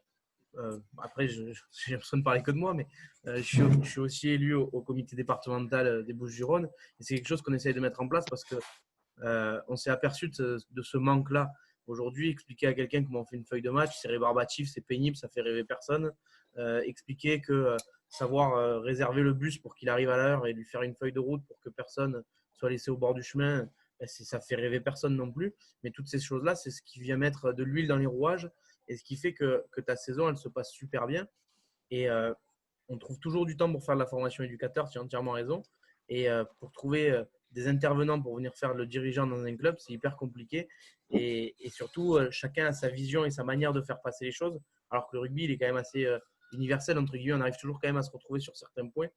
après, j'ai l'impression de parler que de moi, mais je suis aussi élu au comité départemental des Bouches-du-Rhône. Et c'est quelque chose qu'on essaye de mettre en place parce que on s'est aperçu de ce manque-là. Aujourd'hui, expliquer à quelqu'un comment on fait une feuille de match, c'est rébarbatif, c'est pénible, ça fait rêver personne. Expliquer que savoir réserver le bus pour qu'il arrive à l'heure et lui faire une feuille de route pour que personne soit laissé au bord du chemin, ça fait rêver personne non plus. Mais toutes ces choses-là, c'est ce qui vient mettre de l'huile dans les rouages et ce qui fait que ta saison, elle se passe super bien. Et on trouve toujours du temps pour faire de la formation éducateur, tu as entièrement raison. Et pour trouver des intervenants pour venir faire le dirigeant dans un club, c'est hyper compliqué. Et surtout, chacun a sa vision et sa manière de faire passer les choses. Alors que le rugby, il est quand même assez universel, entre guillemets. On arrive toujours quand même à se retrouver sur certains points.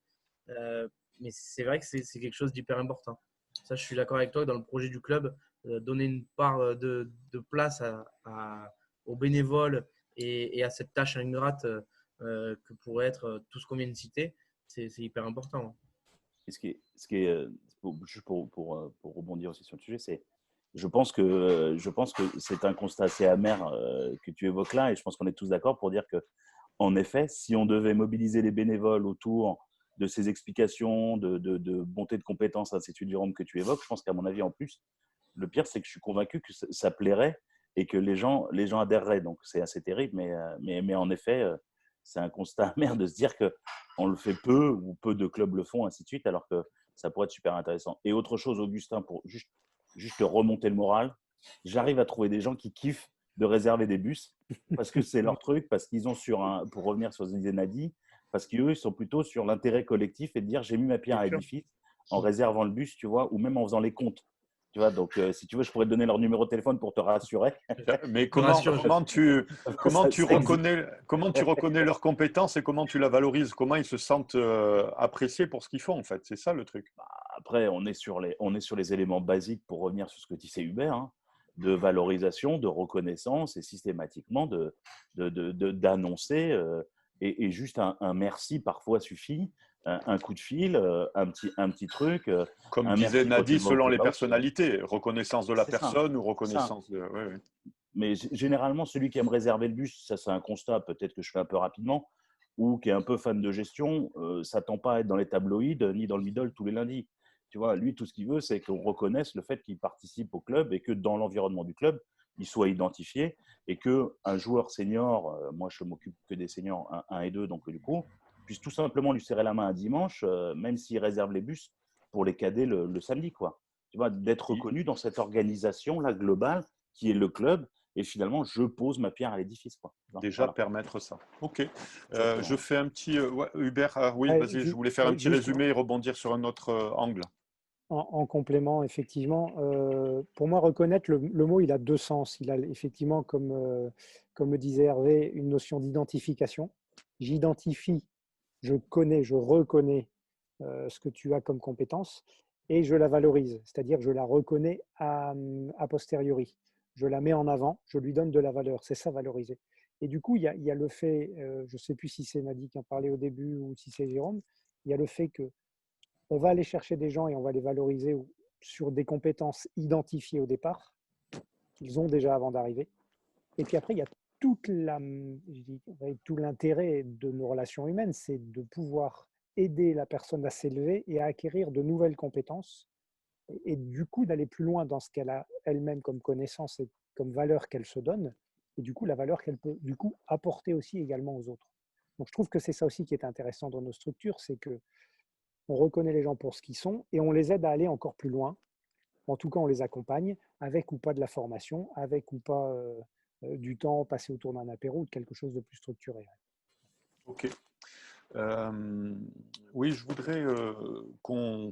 Mais c'est vrai que c'est quelque chose d'hyper important. Ça, je suis d'accord avec toi. Dans le projet du club, donner une part de place aux bénévoles et à cette tâche ingrate que pourrait être tout ce qu'on vient de citer, c'est hyper important. Et ce qui est juste pour rebondir aussi sur le sujet, c'est je pense que c'est un constat assez amer que tu évoques là, et je pense qu'on est tous d'accord pour dire que, en effet, si on devait mobiliser les bénévoles autour de ces explications, de bonté de compétences, ainsi de suite, Jérôme, que tu évoques, je pense qu'à mon avis, en plus, le pire, c'est que je suis convaincu que ça plairait et que les gens adhéreraient. Donc, c'est assez terrible, mais en effet, c'est un constat amer de se dire qu'on le fait peu ou peu de clubs le font, ainsi de suite, alors que ça pourrait être super intéressant. Et autre chose, Augustin, pour juste remonter le moral, j'arrive à trouver des gens qui kiffent de réserver des bus parce que c'est leur truc, parce qu'ils ont pour revenir sur ce que disait Nadi, parce qu'eux, ils sont plutôt sur l'intérêt collectif et de dire j'ai mis ma pierre à l'édifice en réservant le bus, tu vois, ou même en faisant les comptes. Tu vois, donc, si tu veux, je pourrais te donner leur numéro de téléphone pour te rassurer. Mais comment tu reconnais leurs compétences et comment tu la valorises? Comment ils se sentent appréciés pour ce qu'ils font, en fait? C'est ça le truc. Après, on est sur les éléments basiques, pour revenir sur ce que disait Hubert, hein, de valorisation, de reconnaissance et systématiquement d'annoncer. Et juste un merci parfois suffit. Un coup de fil, un petit truc. Comme disait Nadi, selon les personnalités, reconnaissance de la personne ou reconnaissance de… Oui, oui. Mais généralement, celui qui aime réserver le bus, ça c'est un constat, peut-être que je fais un peu rapidement, ou qui est un peu fan de gestion, s'attend pas à être dans les tabloïds ni dans le middle tous les lundis. Tu vois, lui, tout ce qu'il veut, c'est qu'on reconnaisse le fait qu'il participe au club et que dans l'environnement du club, il soit identifié et qu'un joueur senior, moi je m'occupe que des seniors 1 et 2, donc du coup, puisse tout simplement lui serrer la main un dimanche, même s'il réserve les bus pour les cadets le samedi, quoi. Tu vois, d'être reconnu dans cette organisation-là globale qui est le club, et finalement, je pose ma pierre à l'édifice, quoi. Déjà voilà. Permettre ça. Ok. Je fais un petit… Hubert, oui, vas-y, je voulais faire un petit résumé et rebondir sur un autre angle. En complément, effectivement, pour moi, reconnaître, le mot, il a deux sens. Il a effectivement, comme me disait Hervé, une notion d'identification. J'identifie, je connais, je reconnais ce que tu as comme compétence et je la valorise, c'est-à-dire je la reconnais a posteriori. Je la mets en avant, je lui donne de la valeur, c'est ça valoriser. Et du coup, il y a le fait, je ne sais plus si c'est Nadi qui en parlait au début ou si c'est Jérôme, il y a le fait que on va aller chercher des gens et on va les valoriser sur des compétences identifiées au départ, qu'ils ont déjà avant d'arriver. Et puis après, il y a tout l'intérêt de nos relations humaines, c'est de pouvoir aider la personne à s'élever et à acquérir de nouvelles compétences et du coup d'aller plus loin dans ce qu'elle a elle-même comme connaissance et comme valeur qu'elle se donne et du coup la valeur qu'elle peut du coup apporter aussi également aux autres. Donc je trouve que c'est ça aussi qui est intéressant dans nos structures, c'est que on reconnaît les gens pour ce qu'ils sont et on les aide à aller encore plus loin. En tout cas, on les accompagne avec ou pas de la formation, avec ou pas du temps passé autour d'un apéro ou de quelque chose de plus structuré. Ok. Oui, je voudrais qu'on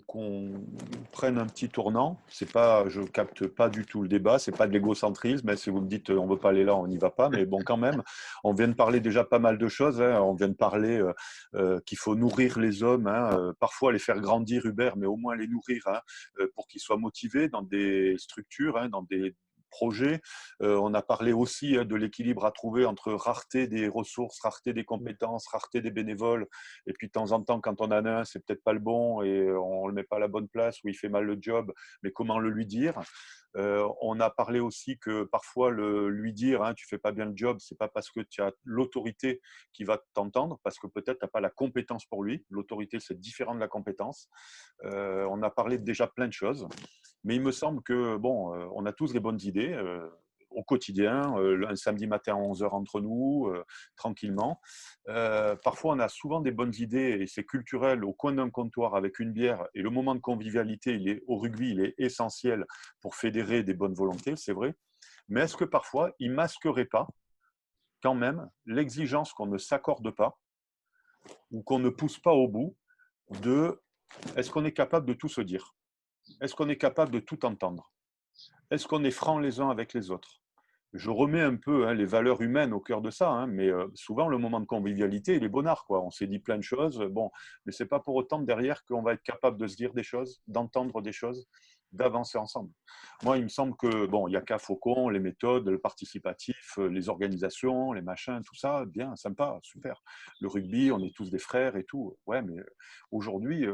prenne un petit tournant. C'est pas, je capte pas du tout le débat, c'est pas de l'égocentrisme. Mais si vous me dites on veut pas aller là, on n'y va pas. Mais bon, quand même, on vient de parler déjà pas mal de choses. Hein. On vient de parler qu'il faut nourrir les hommes, hein, parfois les faire grandir, Hubert, mais au moins les nourrir, hein, pour qu'ils soient motivés dans des structures, hein, dans des projets. On a parlé aussi, hein, de l'équilibre à trouver entre rareté des ressources, rareté des compétences, rareté des bénévoles. Et puis de temps en temps, quand on en a un, c'est peut-être pas le bon et on le met pas à la bonne place ou il fait mal le job. Mais comment le lui dire? On a parlé aussi que parfois lui dire, hein, tu fais pas bien le job, c'est pas parce que tu as l'autorité qui va t'entendre, parce que peut-être tu n'as pas la compétence pour lui. L'autorité, c'est différent de la compétence. On a parlé de déjà plein de choses. Mais il me semble que, bon, on a tous des bonnes idées au quotidien, un samedi matin à 11 h entre nous, tranquillement. Parfois, on a souvent des bonnes idées et c'est culturel au coin d'un comptoir avec une bière. Et le moment de convivialité, au rugby, il est essentiel pour fédérer des bonnes volontés, c'est vrai. Mais est-ce que parfois, il ne masquerait pas quand même l'exigence qu'on ne s'accorde pas ou qu'on ne pousse pas au bout de est-ce qu'on est capable de tout se dire? Est-ce qu'on est capable de tout entendre? Est-ce qu'on est franc les uns avec les autres? Je remets un peu, hein, les valeurs humaines au cœur de ça, hein, mais souvent le moment de convivialité, il est bonnard, quoi. On s'est dit plein de choses, bon, mais c'est pas pour autant derrière qu'on va être capable de se dire des choses, d'entendre des choses, d'avancer ensemble. Moi, il me semble que, bon, il n'y a qu'à Faucon, les méthodes, le participatif, les organisations, les machins, tout ça, bien, sympa, super. Le rugby, on est tous des frères et tout. Ouais, mais aujourd'hui,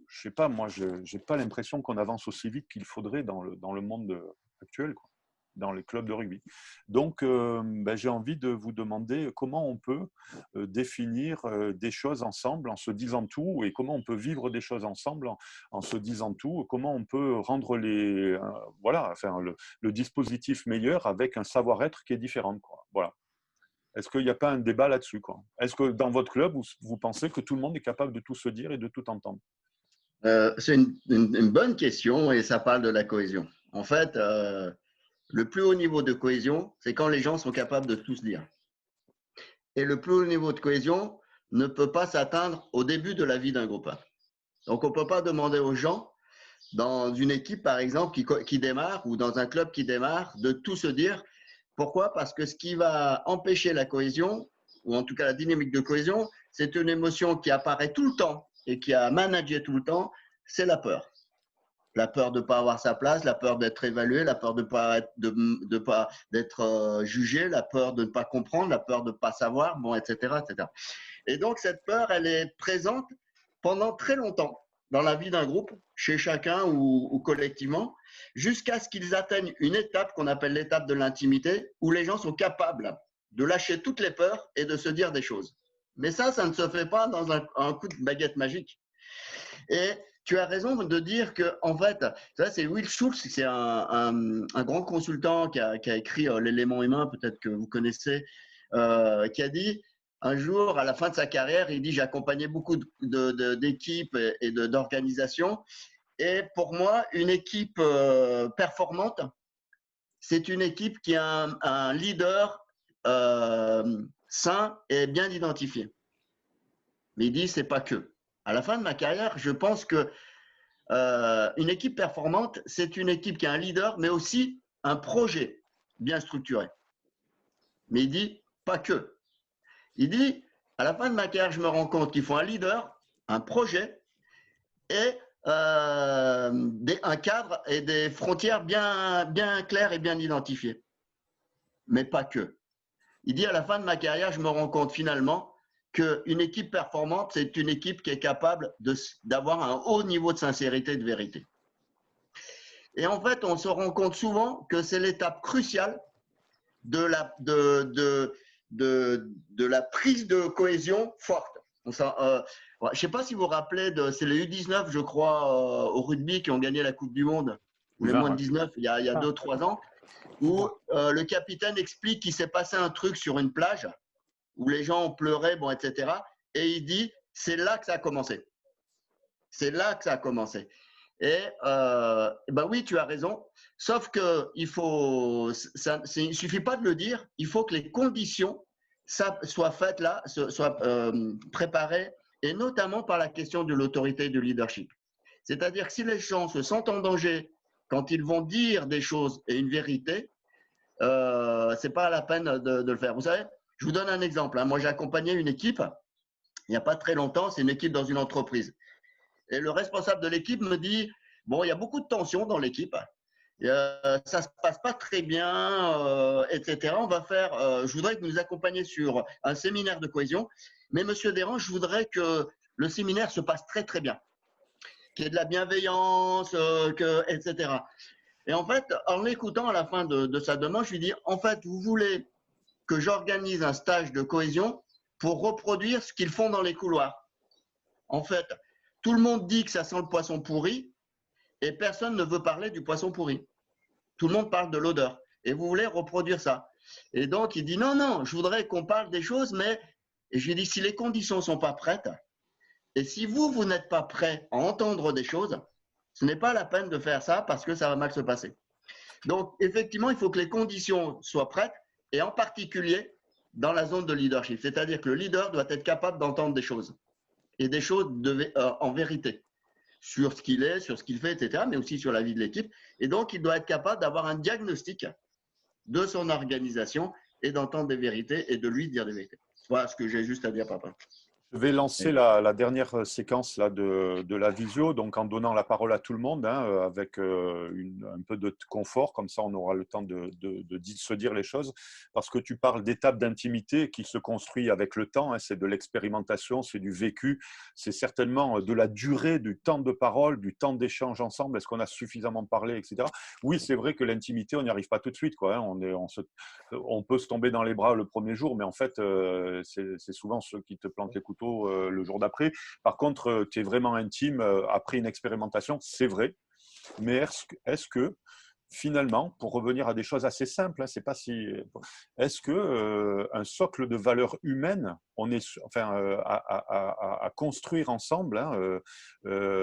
je sais pas, moi, je n'ai pas l'impression qu'on avance aussi vite qu'il faudrait dans le monde actuel, quoi, dans les clubs de rugby. Donc, j'ai envie de vous demander comment on peut définir des choses ensemble en se disant tout et comment on peut vivre des choses ensemble en se disant tout, comment on peut rendre voilà, enfin, le dispositif meilleur avec un savoir-être qui est différent, quoi. Voilà. Est-ce qu'il n'y a pas un débat là-dessus, quoi? Est-ce que dans votre club, vous pensez que tout le monde est capable de tout se dire et de tout entendre? C'est une bonne question et ça parle de la cohésion. En fait, le plus haut niveau de cohésion, c'est quand les gens sont capables de tout se dire. Et le plus haut niveau de cohésion ne peut pas s'atteindre au début de la vie d'un groupe. Donc, on ne peut pas demander aux gens, dans une équipe, par exemple, qui démarre ou dans un club qui démarre, de tout se dire. Pourquoi? Parce que ce qui va empêcher la cohésion, ou en tout cas la dynamique de cohésion, c'est une émotion qui apparaît tout le temps et qui a managé tout le temps, c'est la peur. La peur de ne pas avoir sa place, la peur d'être évalué, la peur de ne pas d'être jugé, la peur de ne pas comprendre, la peur de ne pas savoir, bon, etc., etc. Et donc, cette peur, elle est présente pendant très longtemps dans la vie d'un groupe, chez chacun ou collectivement, jusqu'à ce qu'ils atteignent une étape qu'on appelle l'étape de l'intimité, où les gens sont capables de lâcher toutes les peurs et de se dire des choses. Mais ça ne se fait pas dans un coup de baguette magique. Et tu as raison de dire que, en fait, ça c'est Will Schultz, c'est un grand consultant qui a écrit L'élément humain, peut-être que vous connaissez, qui a dit un jour, à la fin de sa carrière, il dit j'ai accompagné beaucoup d'équipes et d'organisations. Et pour moi, une équipe performante, c'est une équipe qui a un leader sain et bien identifié. Mais il dit c'est pas que. À la fin de ma carrière, je pense que une équipe performante, c'est une équipe qui a un leader, mais aussi un projet bien structuré. Mais il dit pas que. Il dit, à la fin de ma carrière, je me rends compte qu'il faut un leader, un projet et un cadre et des frontières bien claires et bien identifiées. Mais pas que. Il dit, à la fin de ma carrière, je me rends compte finalement qu'une équipe performante, c'est une équipe qui est capable d'avoir un haut niveau de sincérité et de vérité. Et en fait, on se rend compte souvent que c'est l'étape cruciale de la prise de cohésion forte. Je ne sais pas si vous vous rappelez, c'est les U19, je crois, au rugby qui ont gagné la Coupe du Monde, ou les moins de 19, il y a 2-3 ans, où le capitaine explique qu'il s'est passé un truc sur une plage, où les gens ont pleuré, bon, etc. Et il dit, c'est là que ça a commencé. C'est là que ça a commencé. Et oui, tu as raison. Sauf que il ne suffit pas de le dire. Il faut que les conditions soient faites là, soient préparées et notamment par la question de l'autorité et du leadership. C'est-à-dire que si les gens se sentent en danger quand ils vont dire des choses et une vérité, ce n'est pas la peine de le faire. Vous savez, je vous donne un exemple. Moi, j'ai accompagné une équipe, il n'y a pas très longtemps, c'est une équipe dans une entreprise. Et le responsable de l'équipe me dit, bon, il y a beaucoup de tensions dans l'équipe, ça ne se passe pas très bien, etc. On va faire, je voudrais que vous nous accompagniez sur un séminaire de cohésion, mais Monsieur Desranges, je voudrais que le séminaire se passe très, très bien, qu'il y ait de la bienveillance, etc. Et en fait, en l'écoutant à la fin de sa demande, je lui dis, en fait, vous voulez que j'organise un stage de cohésion pour reproduire ce qu'ils font dans les couloirs. En fait, tout le monde dit que ça sent le poisson pourri et personne ne veut parler du poisson pourri. Tout le monde parle de l'odeur et vous voulez reproduire ça. Et donc, il dit, non, non, je voudrais qu'on parle des choses, mais et je lui dis, si les conditions ne sont pas prêtes et si vous n'êtes pas prêt à entendre des choses, ce n'est pas la peine de faire ça parce que ça va mal se passer. Donc, effectivement, il faut que les conditions soient prêtes et en particulier dans la zone de leadership. C'est-à-dire que le leader doit être capable d'entendre des choses et des choses en vérité sur ce qu'il est, sur ce qu'il fait, etc., mais aussi sur la vie de l'équipe. Et donc, il doit être capable d'avoir un diagnostic de son organisation et d'entendre des vérités et de lui dire des vérités. Voilà ce que j'ai juste à dire, papa. Je vais lancer la dernière séquence là, de la visio, donc en donnant la parole à tout le monde, hein, avec un peu de confort, comme ça on aura le temps de se dire les choses, parce que tu parles d'étapes d'intimité qui se construit avec le temps, hein, c'est de l'expérimentation, c'est du vécu, c'est certainement de la durée du temps de parole, du temps d'échange ensemble, est-ce qu'on a suffisamment parlé, etc. Oui, c'est vrai que l'intimité, on n'y arrive pas tout de suite, quoi, hein, on peut se tomber dans les bras le premier jour, mais en fait, c'est souvent ceux qui te plantent les couteaux le jour d'après. Par contre, tu es vraiment intime après une expérimentation, c'est vrai. Mais est-ce que finalement, pour revenir à des choses assez simples, hein, c'est pas si. Est-ce que un socle de valeurs humaines, on est, enfin, à construire ensemble, hein,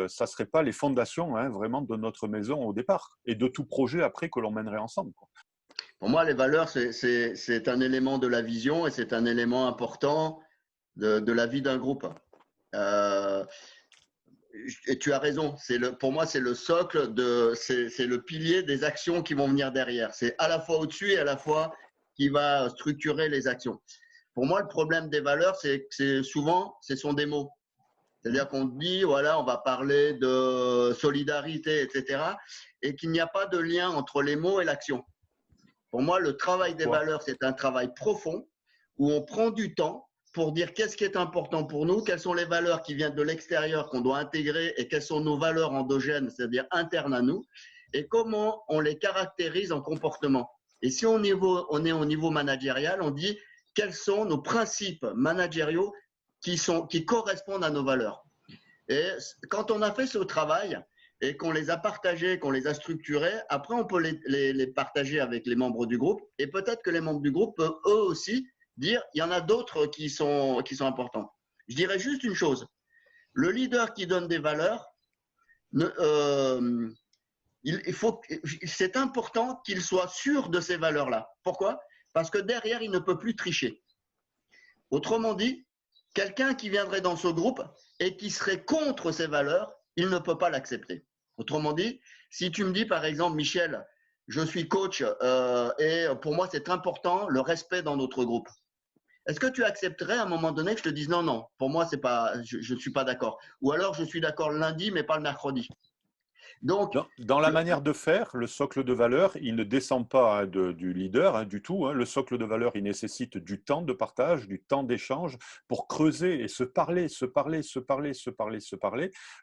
ça serait pas les fondations, hein, vraiment de notre maison au départ et de tout projet après que l'on mènerait ensemble, quoi. Pour moi, les valeurs, c'est un élément de la vision et c'est un élément important de la vie d'un groupe. Et tu as raison, pour moi, c'est le socle, c'est le pilier des actions qui vont venir derrière. C'est à la fois au-dessus et à la fois qui va structurer les actions. Pour moi, le problème des valeurs, c'est que souvent, ce sont des mots. C'est-à-dire qu'on dit, voilà, on va parler de solidarité, etc. et qu'il n'y a pas de lien entre les mots et l'action. Pour moi, le travail des valeurs, c'est un travail profond où on prend du temps pour dire qu'est-ce qui est important pour nous, quelles sont les valeurs qui viennent de l'extérieur qu'on doit intégrer et quelles sont nos valeurs endogènes, c'est-à-dire internes à nous, et comment on les caractérise en comportement. Et si on est au niveau managérial, on dit quels sont nos principes managériaux qui correspondent à nos valeurs. Et quand on a fait ce travail et qu'on les a partagés, qu'on les a structurés, après on peut les partager avec les membres du groupe et peut-être que les membres du groupe peuvent eux aussi dire il y en a d'autres qui sont importants. Je dirais juste une chose, le leader qui donne des valeurs, c'est important qu'il soit sûr de ces valeurs-là. Pourquoi? Parce que derrière, il ne peut plus tricher. Autrement dit, quelqu'un qui viendrait dans ce groupe et qui serait contre ces valeurs, il ne peut pas l'accepter. Autrement dit, si tu me dis par exemple, Michel, je suis coach et pour moi c'est important le respect dans notre groupe. Est-ce que tu accepterais à un moment donné que je te dise non, non, pour moi c'est pas, je ne suis pas d'accord. Ou alors je suis d'accord le lundi mais pas le mercredi. Donc, dans la manière de faire, le socle de valeur, il ne descend pas hein, du leader hein, du tout. Hein. Le socle de valeur, il nécessite du temps de partage, du temps d'échange pour creuser et se parler.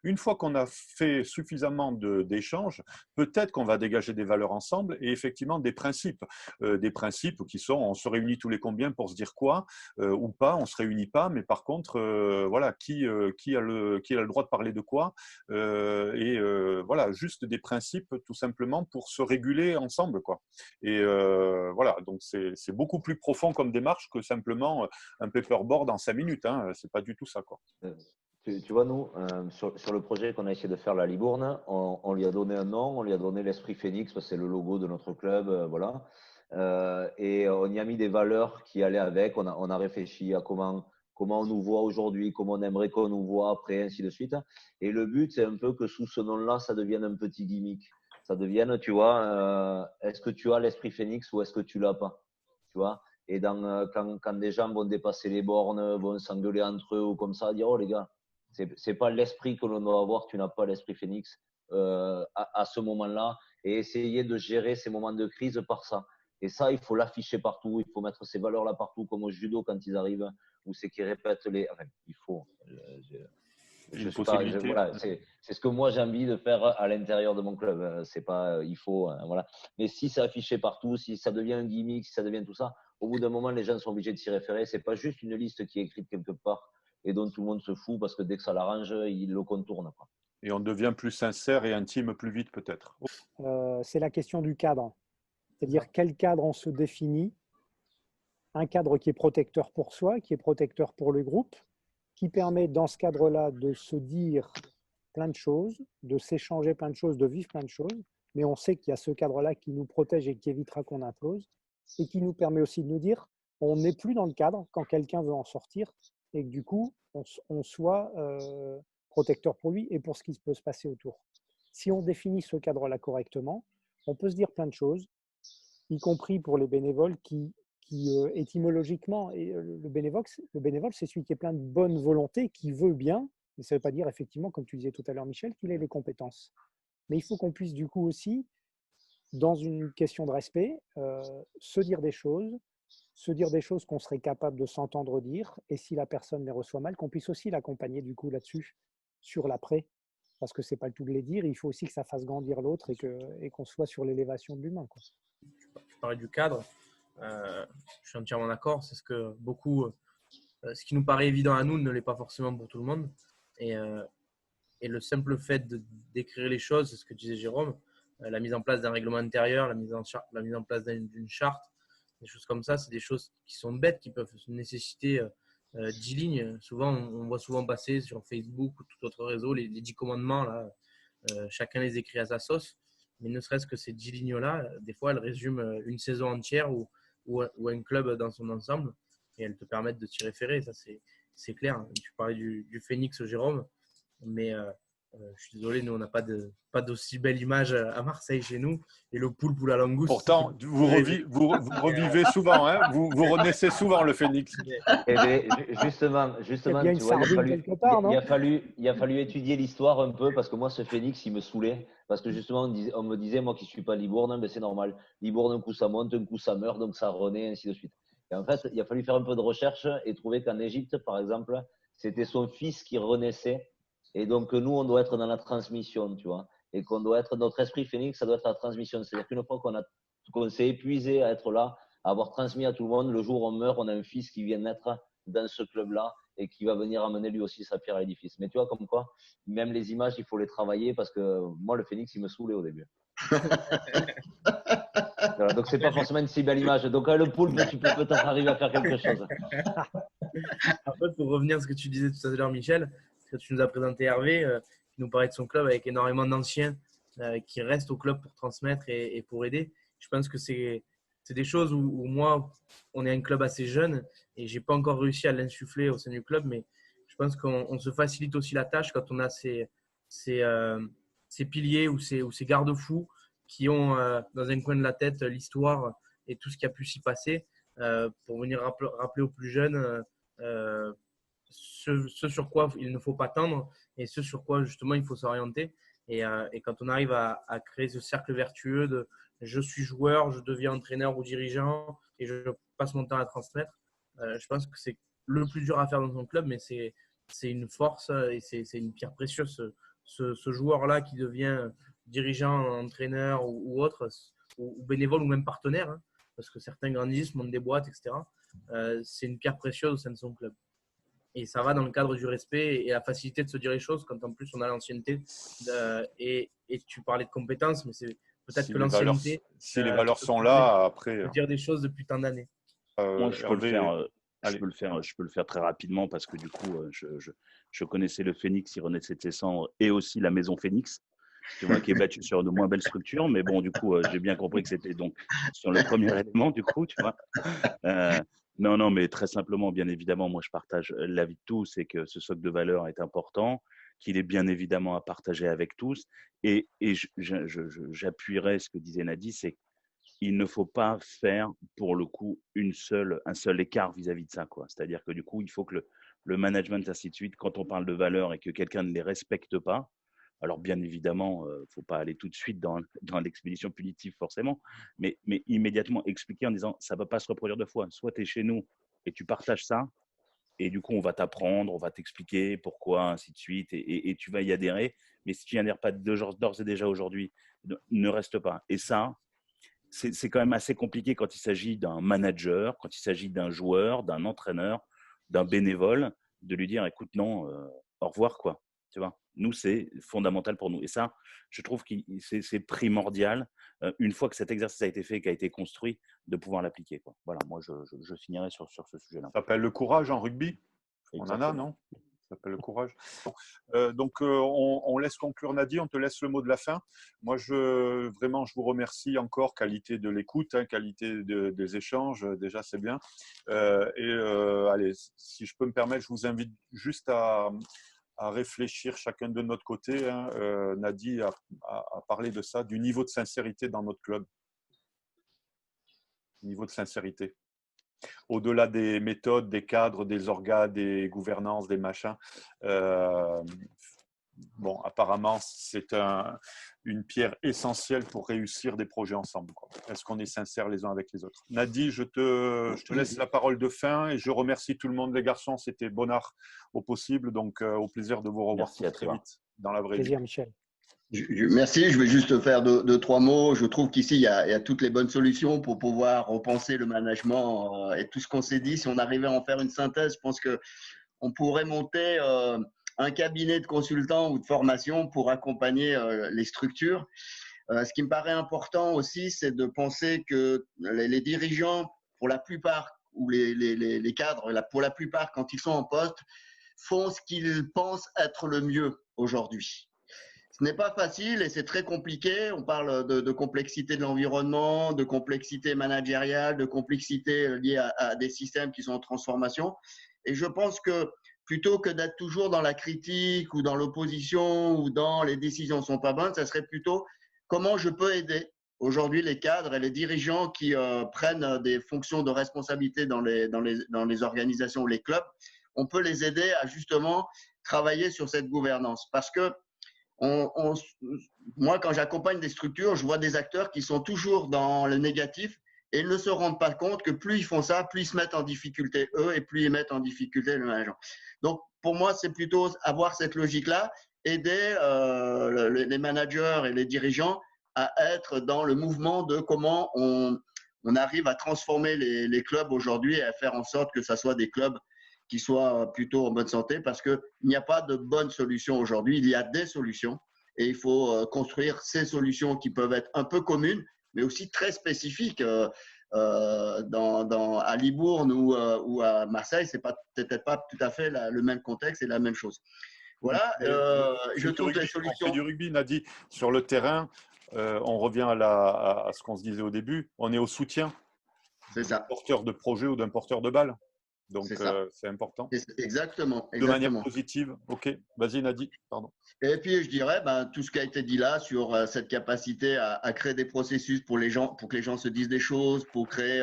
Une fois qu'on a fait suffisamment d'échanges, peut-être qu'on va dégager des valeurs ensemble et effectivement des principes. Des principes qui sont, on se réunit tous les combien pour se dire quoi ou pas, on ne se réunit pas, mais par contre, voilà, qui a le droit de parler de quoi voilà, juste des principes tout simplement pour se réguler ensemble, quoi. Et voilà, donc c'est beaucoup plus profond comme démarche que simplement un paperboard en 5 minutes. Hein. C'est pas du tout ça, quoi. Tu vois, nous, sur le projet qu'on a essayé de faire la Libourne, on lui a donné un nom, on lui a donné l'Esprit Phénix, parce que c'est le logo de notre club, voilà. Et on y a mis des valeurs qui allaient avec. On a réfléchi à comment comment on nous voit aujourd'hui, comment on aimerait qu'on nous voit après, ainsi de suite. Et le but, c'est un peu que sous ce nom-là, ça devienne un petit gimmick. Ça devienne, tu vois, est-ce que tu as l'esprit phénix ou est-ce que tu l'as pas, tu vois. Et quand des gens vont dépasser les bornes, vont s'engueuler entre eux ou comme ça, dire, oh les gars, c'est pas l'esprit que l'on doit avoir, tu n'as pas l'esprit phénix à ce moment-là, et essayer de gérer ces moments de crise par ça. Et ça, il faut l'afficher partout, il faut mettre ces valeurs-là partout, comme au judo quand ils arrivent, où c'est qu'ils répètent les… Enfin, il faut… voilà, c'est ce que moi j'ai envie de faire à l'intérieur de mon club. C'est pas il faut, voilà. Mais si c'est affiché partout, si ça devient un gimmick, si ça devient tout ça, au bout d'un moment, les gens sont obligés de s'y référer. C'est pas juste une liste qui est écrite quelque part et dont tout le monde se fout parce que dès que ça l'arrange, il le contourne, quoi. Et on devient plus sincère et intime plus vite peut-être. C'est la question du cadre. C'est-à-dire quel cadre on se définit. Un cadre qui est protecteur pour soi, qui est protecteur pour le groupe, qui permet dans ce cadre-là de se dire plein de choses, de s'échanger plein de choses, de vivre plein de choses. Mais on sait qu'il y a ce cadre-là qui nous protège et qui évitera qu'on implose. Et qui nous permet aussi de nous dire on n'est plus dans le cadre quand quelqu'un veut en sortir et que du coup, on soit protecteur pour lui et pour ce qui peut se passer autour. Si on définit ce cadre-là correctement, on peut se dire plein de choses, y compris pour les bénévoles qui étymologiquement, et le bénévole, c'est celui qui est plein de bonne volonté, qui veut bien, mais ça ne veut pas dire effectivement, comme tu disais tout à l'heure Michel, qu'il ait les compétences. Mais il faut qu'on puisse du coup aussi, dans une question de respect, se dire des choses qu'on serait capable de s'entendre dire, et si la personne les reçoit mal, qu'on puisse aussi l'accompagner du coup là-dessus, sur l'après, parce que c'est pas le tout de les dire, il faut aussi que ça fasse grandir l'autre et qu'on soit sur l'élévation de l'humain, quoi. Tu parlais du cadre, je suis entièrement d'accord, c'est ce que beaucoup, ce qui nous paraît évident à nous ne l'est pas forcément pour tout le monde, et le simple fait de d'écrire les choses, c'est ce que disait Jérôme, la mise en place d'un règlement intérieur, la mise en place d'une charte, des choses comme ça, c'est des choses qui sont bêtes, qui peuvent nécessiter 10 lignes. Souvent, on voit souvent passer sur Facebook ou tout autre réseau les 10 commandements, là, chacun les écrit à sa sauce. Mais ne serait-ce que ces 10 lignes-là, des fois, elles résument une saison entière ou un club dans son ensemble et elles te permettent de t'y référer. Ça, c'est clair. Tu parlais du Phoenix, Jérôme, mais je suis désolé, nous, on n'a pas d'aussi belle image à Marseille chez nous. Et le poulpe ou la langouste. Pourtant, vous revivez souvent, hein, vous renaissez souvent le Phoenix. Eh bien, justement, Il y a bien une tu vois, sardine quelque part, non ? il a fallu étudier l'histoire un peu parce que moi, ce Phoenix, il me saoulait. Parce que justement, on me disait, moi qui ne suis pas Libourne, ben c'est normal. Libourne, un coup ça monte, un coup ça meurt, donc ça renaît, ainsi de suite. Et en fait, il a fallu faire un peu de recherche et trouver qu'en Égypte, par exemple, c'était son fils qui renaissait. Et donc, nous, on doit être dans la transmission, tu vois. Et qu'on doit être, notre esprit phénix, ça doit être la transmission. C'est-à-dire qu'une fois qu'on s'est épuisé à être là, à avoir transmis à tout le monde, le jour où on meurt, on a un fils qui vient naître dans ce club-là et qui va venir amener lui aussi sa pierre à l'édifice. Mais tu vois, comme quoi, même les images, il faut les travailler parce que moi, le phénix, il me saoulait au début. Voilà, donc, c'est pas forcément une si belle image. Donc, le poulpe, tu peux peut-être arriver à faire quelque chose. Après, pour revenir à ce que tu disais tout à l'heure, Michel, que tu nous as présenté Hervé, qui nous parlait de son club avec énormément d'anciens qui restent au club pour transmettre et pour aider. Je pense que c'est des choses où moi, on est un club assez jeune et je n'ai pas encore réussi à l'insuffler au sein du club, mais je pense qu'on se facilite aussi la tâche quand on a ces piliers ou ces garde-fous qui ont dans un coin de la tête l'histoire et tout ce qui a pu s'y passer pour venir rappeler aux plus jeunes ce sur quoi il ne faut pas tendre et ce sur quoi justement il faut s'orienter. Et quand on arrive à créer ce cercle vertueux de je suis joueur, je deviens entraîneur ou dirigeant et je passe mon temps à transmettre, je pense que c'est le plus dur à faire dans son club, mais c'est une force et c'est une pierre précieuse. Ce joueur-là qui devient dirigeant, entraîneur ou autre, ou bénévole ou même partenaire, hein, parce que certains grandissent, montent des boîtes, etc. C'est une pierre précieuse au sein de son club. Et ça va dans le cadre du respect et la facilité de se dire les choses quand en plus on a l'ancienneté. Et tu parlais de compétences, mais c'est peut-être que l'ancienneté… Si les valeurs sont là, après… dire des choses depuis tant d'années. Moi, je peux le faire très rapidement parce que du coup, je connaissais le Phoenix, il renaissait de ses cendres et aussi la maison Phoenix, tu vois, qui est battue sur de moins belles structures. Mais bon, du coup, j'ai bien compris que c'était donc sur le premier élément, du coup, tu vois. Non, non, mais très simplement, bien évidemment, moi je partage l'avis de tous, c'est que ce socle de valeur est important, qu'il est bien évidemment à partager avec tous. Et j'appuierai ce que disait Nadi, c'est qu'il ne faut pas faire pour le coup un seul écart vis-à-vis de ça, quoi. C'est-à-dire que du coup, il faut que le management, ainsi de suite, quand on parle de valeurs et que quelqu'un ne les respecte pas, alors bien évidemment, il ne faut pas aller tout de suite dans l'expédition punitive forcément, mais immédiatement expliquer en disant ça ne va pas se reproduire deux fois. Soit tu es chez nous et tu partages ça, et du coup on va t'apprendre, on va t'expliquer pourquoi, ainsi de suite, et tu vas y adhérer. Mais si tu n'y adhères pas d'ores et déjà aujourd'hui, ne reste pas. Et ça, c'est quand même assez compliqué quand il s'agit d'un manager, quand il s'agit d'un joueur, d'un entraîneur, d'un bénévole, de lui dire écoute, non, au revoir, quoi. Tu vois, nous, c'est fondamental pour nous. Et ça, je trouve que c'est primordial, une fois que cet exercice a été fait, qui a été construit, de pouvoir l'appliquer, quoi. Voilà, moi, je finirai sur ce sujet-là. Ça s'appelle le courage en rugby. Exactement. On en a, non? Ça s'appelle le courage. Donc, on laisse conclure Nadi, on te laisse le mot de la fin. Moi, vraiment, je vous remercie encore, qualité de l'écoute, hein, qualité des échanges, déjà, c'est bien. Allez, si je peux me permettre, je vous invite juste à réfléchir chacun de notre côté. Hein. Nadi a parlé de ça, du niveau de sincérité dans notre club. Niveau de sincérité. Au-delà des méthodes, des cadres, des organes, des gouvernances, des machins. Bon, apparemment, c'est une pierre essentielle pour réussir des projets ensemble. Est-ce qu'on est sincères les uns avec les autres? Nadi, je te laisse la parole de fin et je remercie tout le monde, les garçons. C'était bon art au possible, donc au plaisir de vous revoir très vite dans la vraie vie. Plaisir, Michel. Merci, je vais juste faire deux, trois mots. Je trouve qu'ici, il y a toutes les bonnes solutions pour pouvoir repenser le management et tout ce qu'on s'est dit. Si on arrivait à en faire une synthèse, je pense qu'on pourrait monter un cabinet de consultants ou de formation pour accompagner les structures. Ce qui me paraît important aussi, c'est de penser que les dirigeants, pour la plupart, ou les cadres, pour la plupart, quand ils sont en poste, font ce qu'ils pensent être le mieux aujourd'hui. Ce n'est pas facile et c'est très compliqué. On parle de complexité de l'environnement, de complexité managériale, de complexité liée à des systèmes qui sont en transformation. Et je pense que plutôt que d'être toujours dans la critique ou dans l'opposition ou dans les décisions ne sont pas bonnes, ça serait plutôt comment je peux aider aujourd'hui les cadres et les dirigeants qui prennent des fonctions de responsabilité dans les organisations ou les clubs. On peut les aider à justement travailler sur cette gouvernance parce que moi, quand j'accompagne des structures, je vois des acteurs qui sont toujours dans le négatif et ils ne se rendent pas compte que plus ils font ça, plus ils se mettent en difficulté eux et plus ils mettent en difficulté le manager. Donc, pour moi, c'est plutôt avoir cette logique-là, aider les managers et les dirigeants à être dans le mouvement de comment on arrive à transformer les clubs aujourd'hui et à faire en sorte que ça soit des clubs qui soient plutôt en bonne santé parce qu'il n'y a pas de bonne solution aujourd'hui. Il y a des solutions et il faut construire ces solutions qui peuvent être un peu communes, mais aussi très spécifiques. À Libourne ou à Marseille, c'est peut-être pas tout à fait le même contexte et la même chose. Voilà, je trouve que les solutions… On fait du rugby, Nadi, sur le terrain, on revient à ce qu'on se disait au début, on est au soutien d'un porteur de projet ou d'un porteur de balle. Donc, c'est important. Exactement. De manière positive. OK. Vas-y, Nadi. Pardon. Et puis, je dirais, tout ce qui a été dit là sur cette capacité à créer des processus pour les gens, pour que les gens se disent des choses, pour créer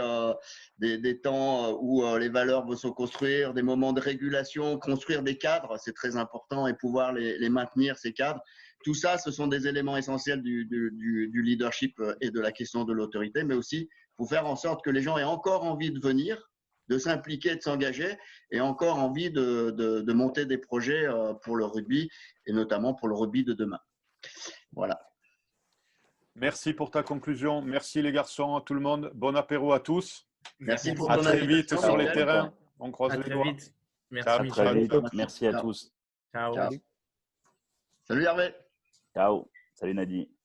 des temps où les valeurs vont se construire, des moments de régulation, construire des cadres, c'est très important et pouvoir les maintenir, ces cadres. Tout ça, ce sont des éléments essentiels du leadership et de la question de l'autorité, mais aussi pour faire en sorte que les gens aient encore envie de venir, de s'impliquer, de s'engager et encore envie de monter des projets pour le rugby et notamment pour le rugby de demain. Voilà. Merci pour ta conclusion. Merci les garçons, à tout le monde. Bon apéro à tous. Merci pour ton invitation. À très vite sur les terrains. On croise les doigts. Vite. Merci. Ciao, très vite. Merci à tous. Ciao. Salut Hervé. Ciao. Salut Nadi.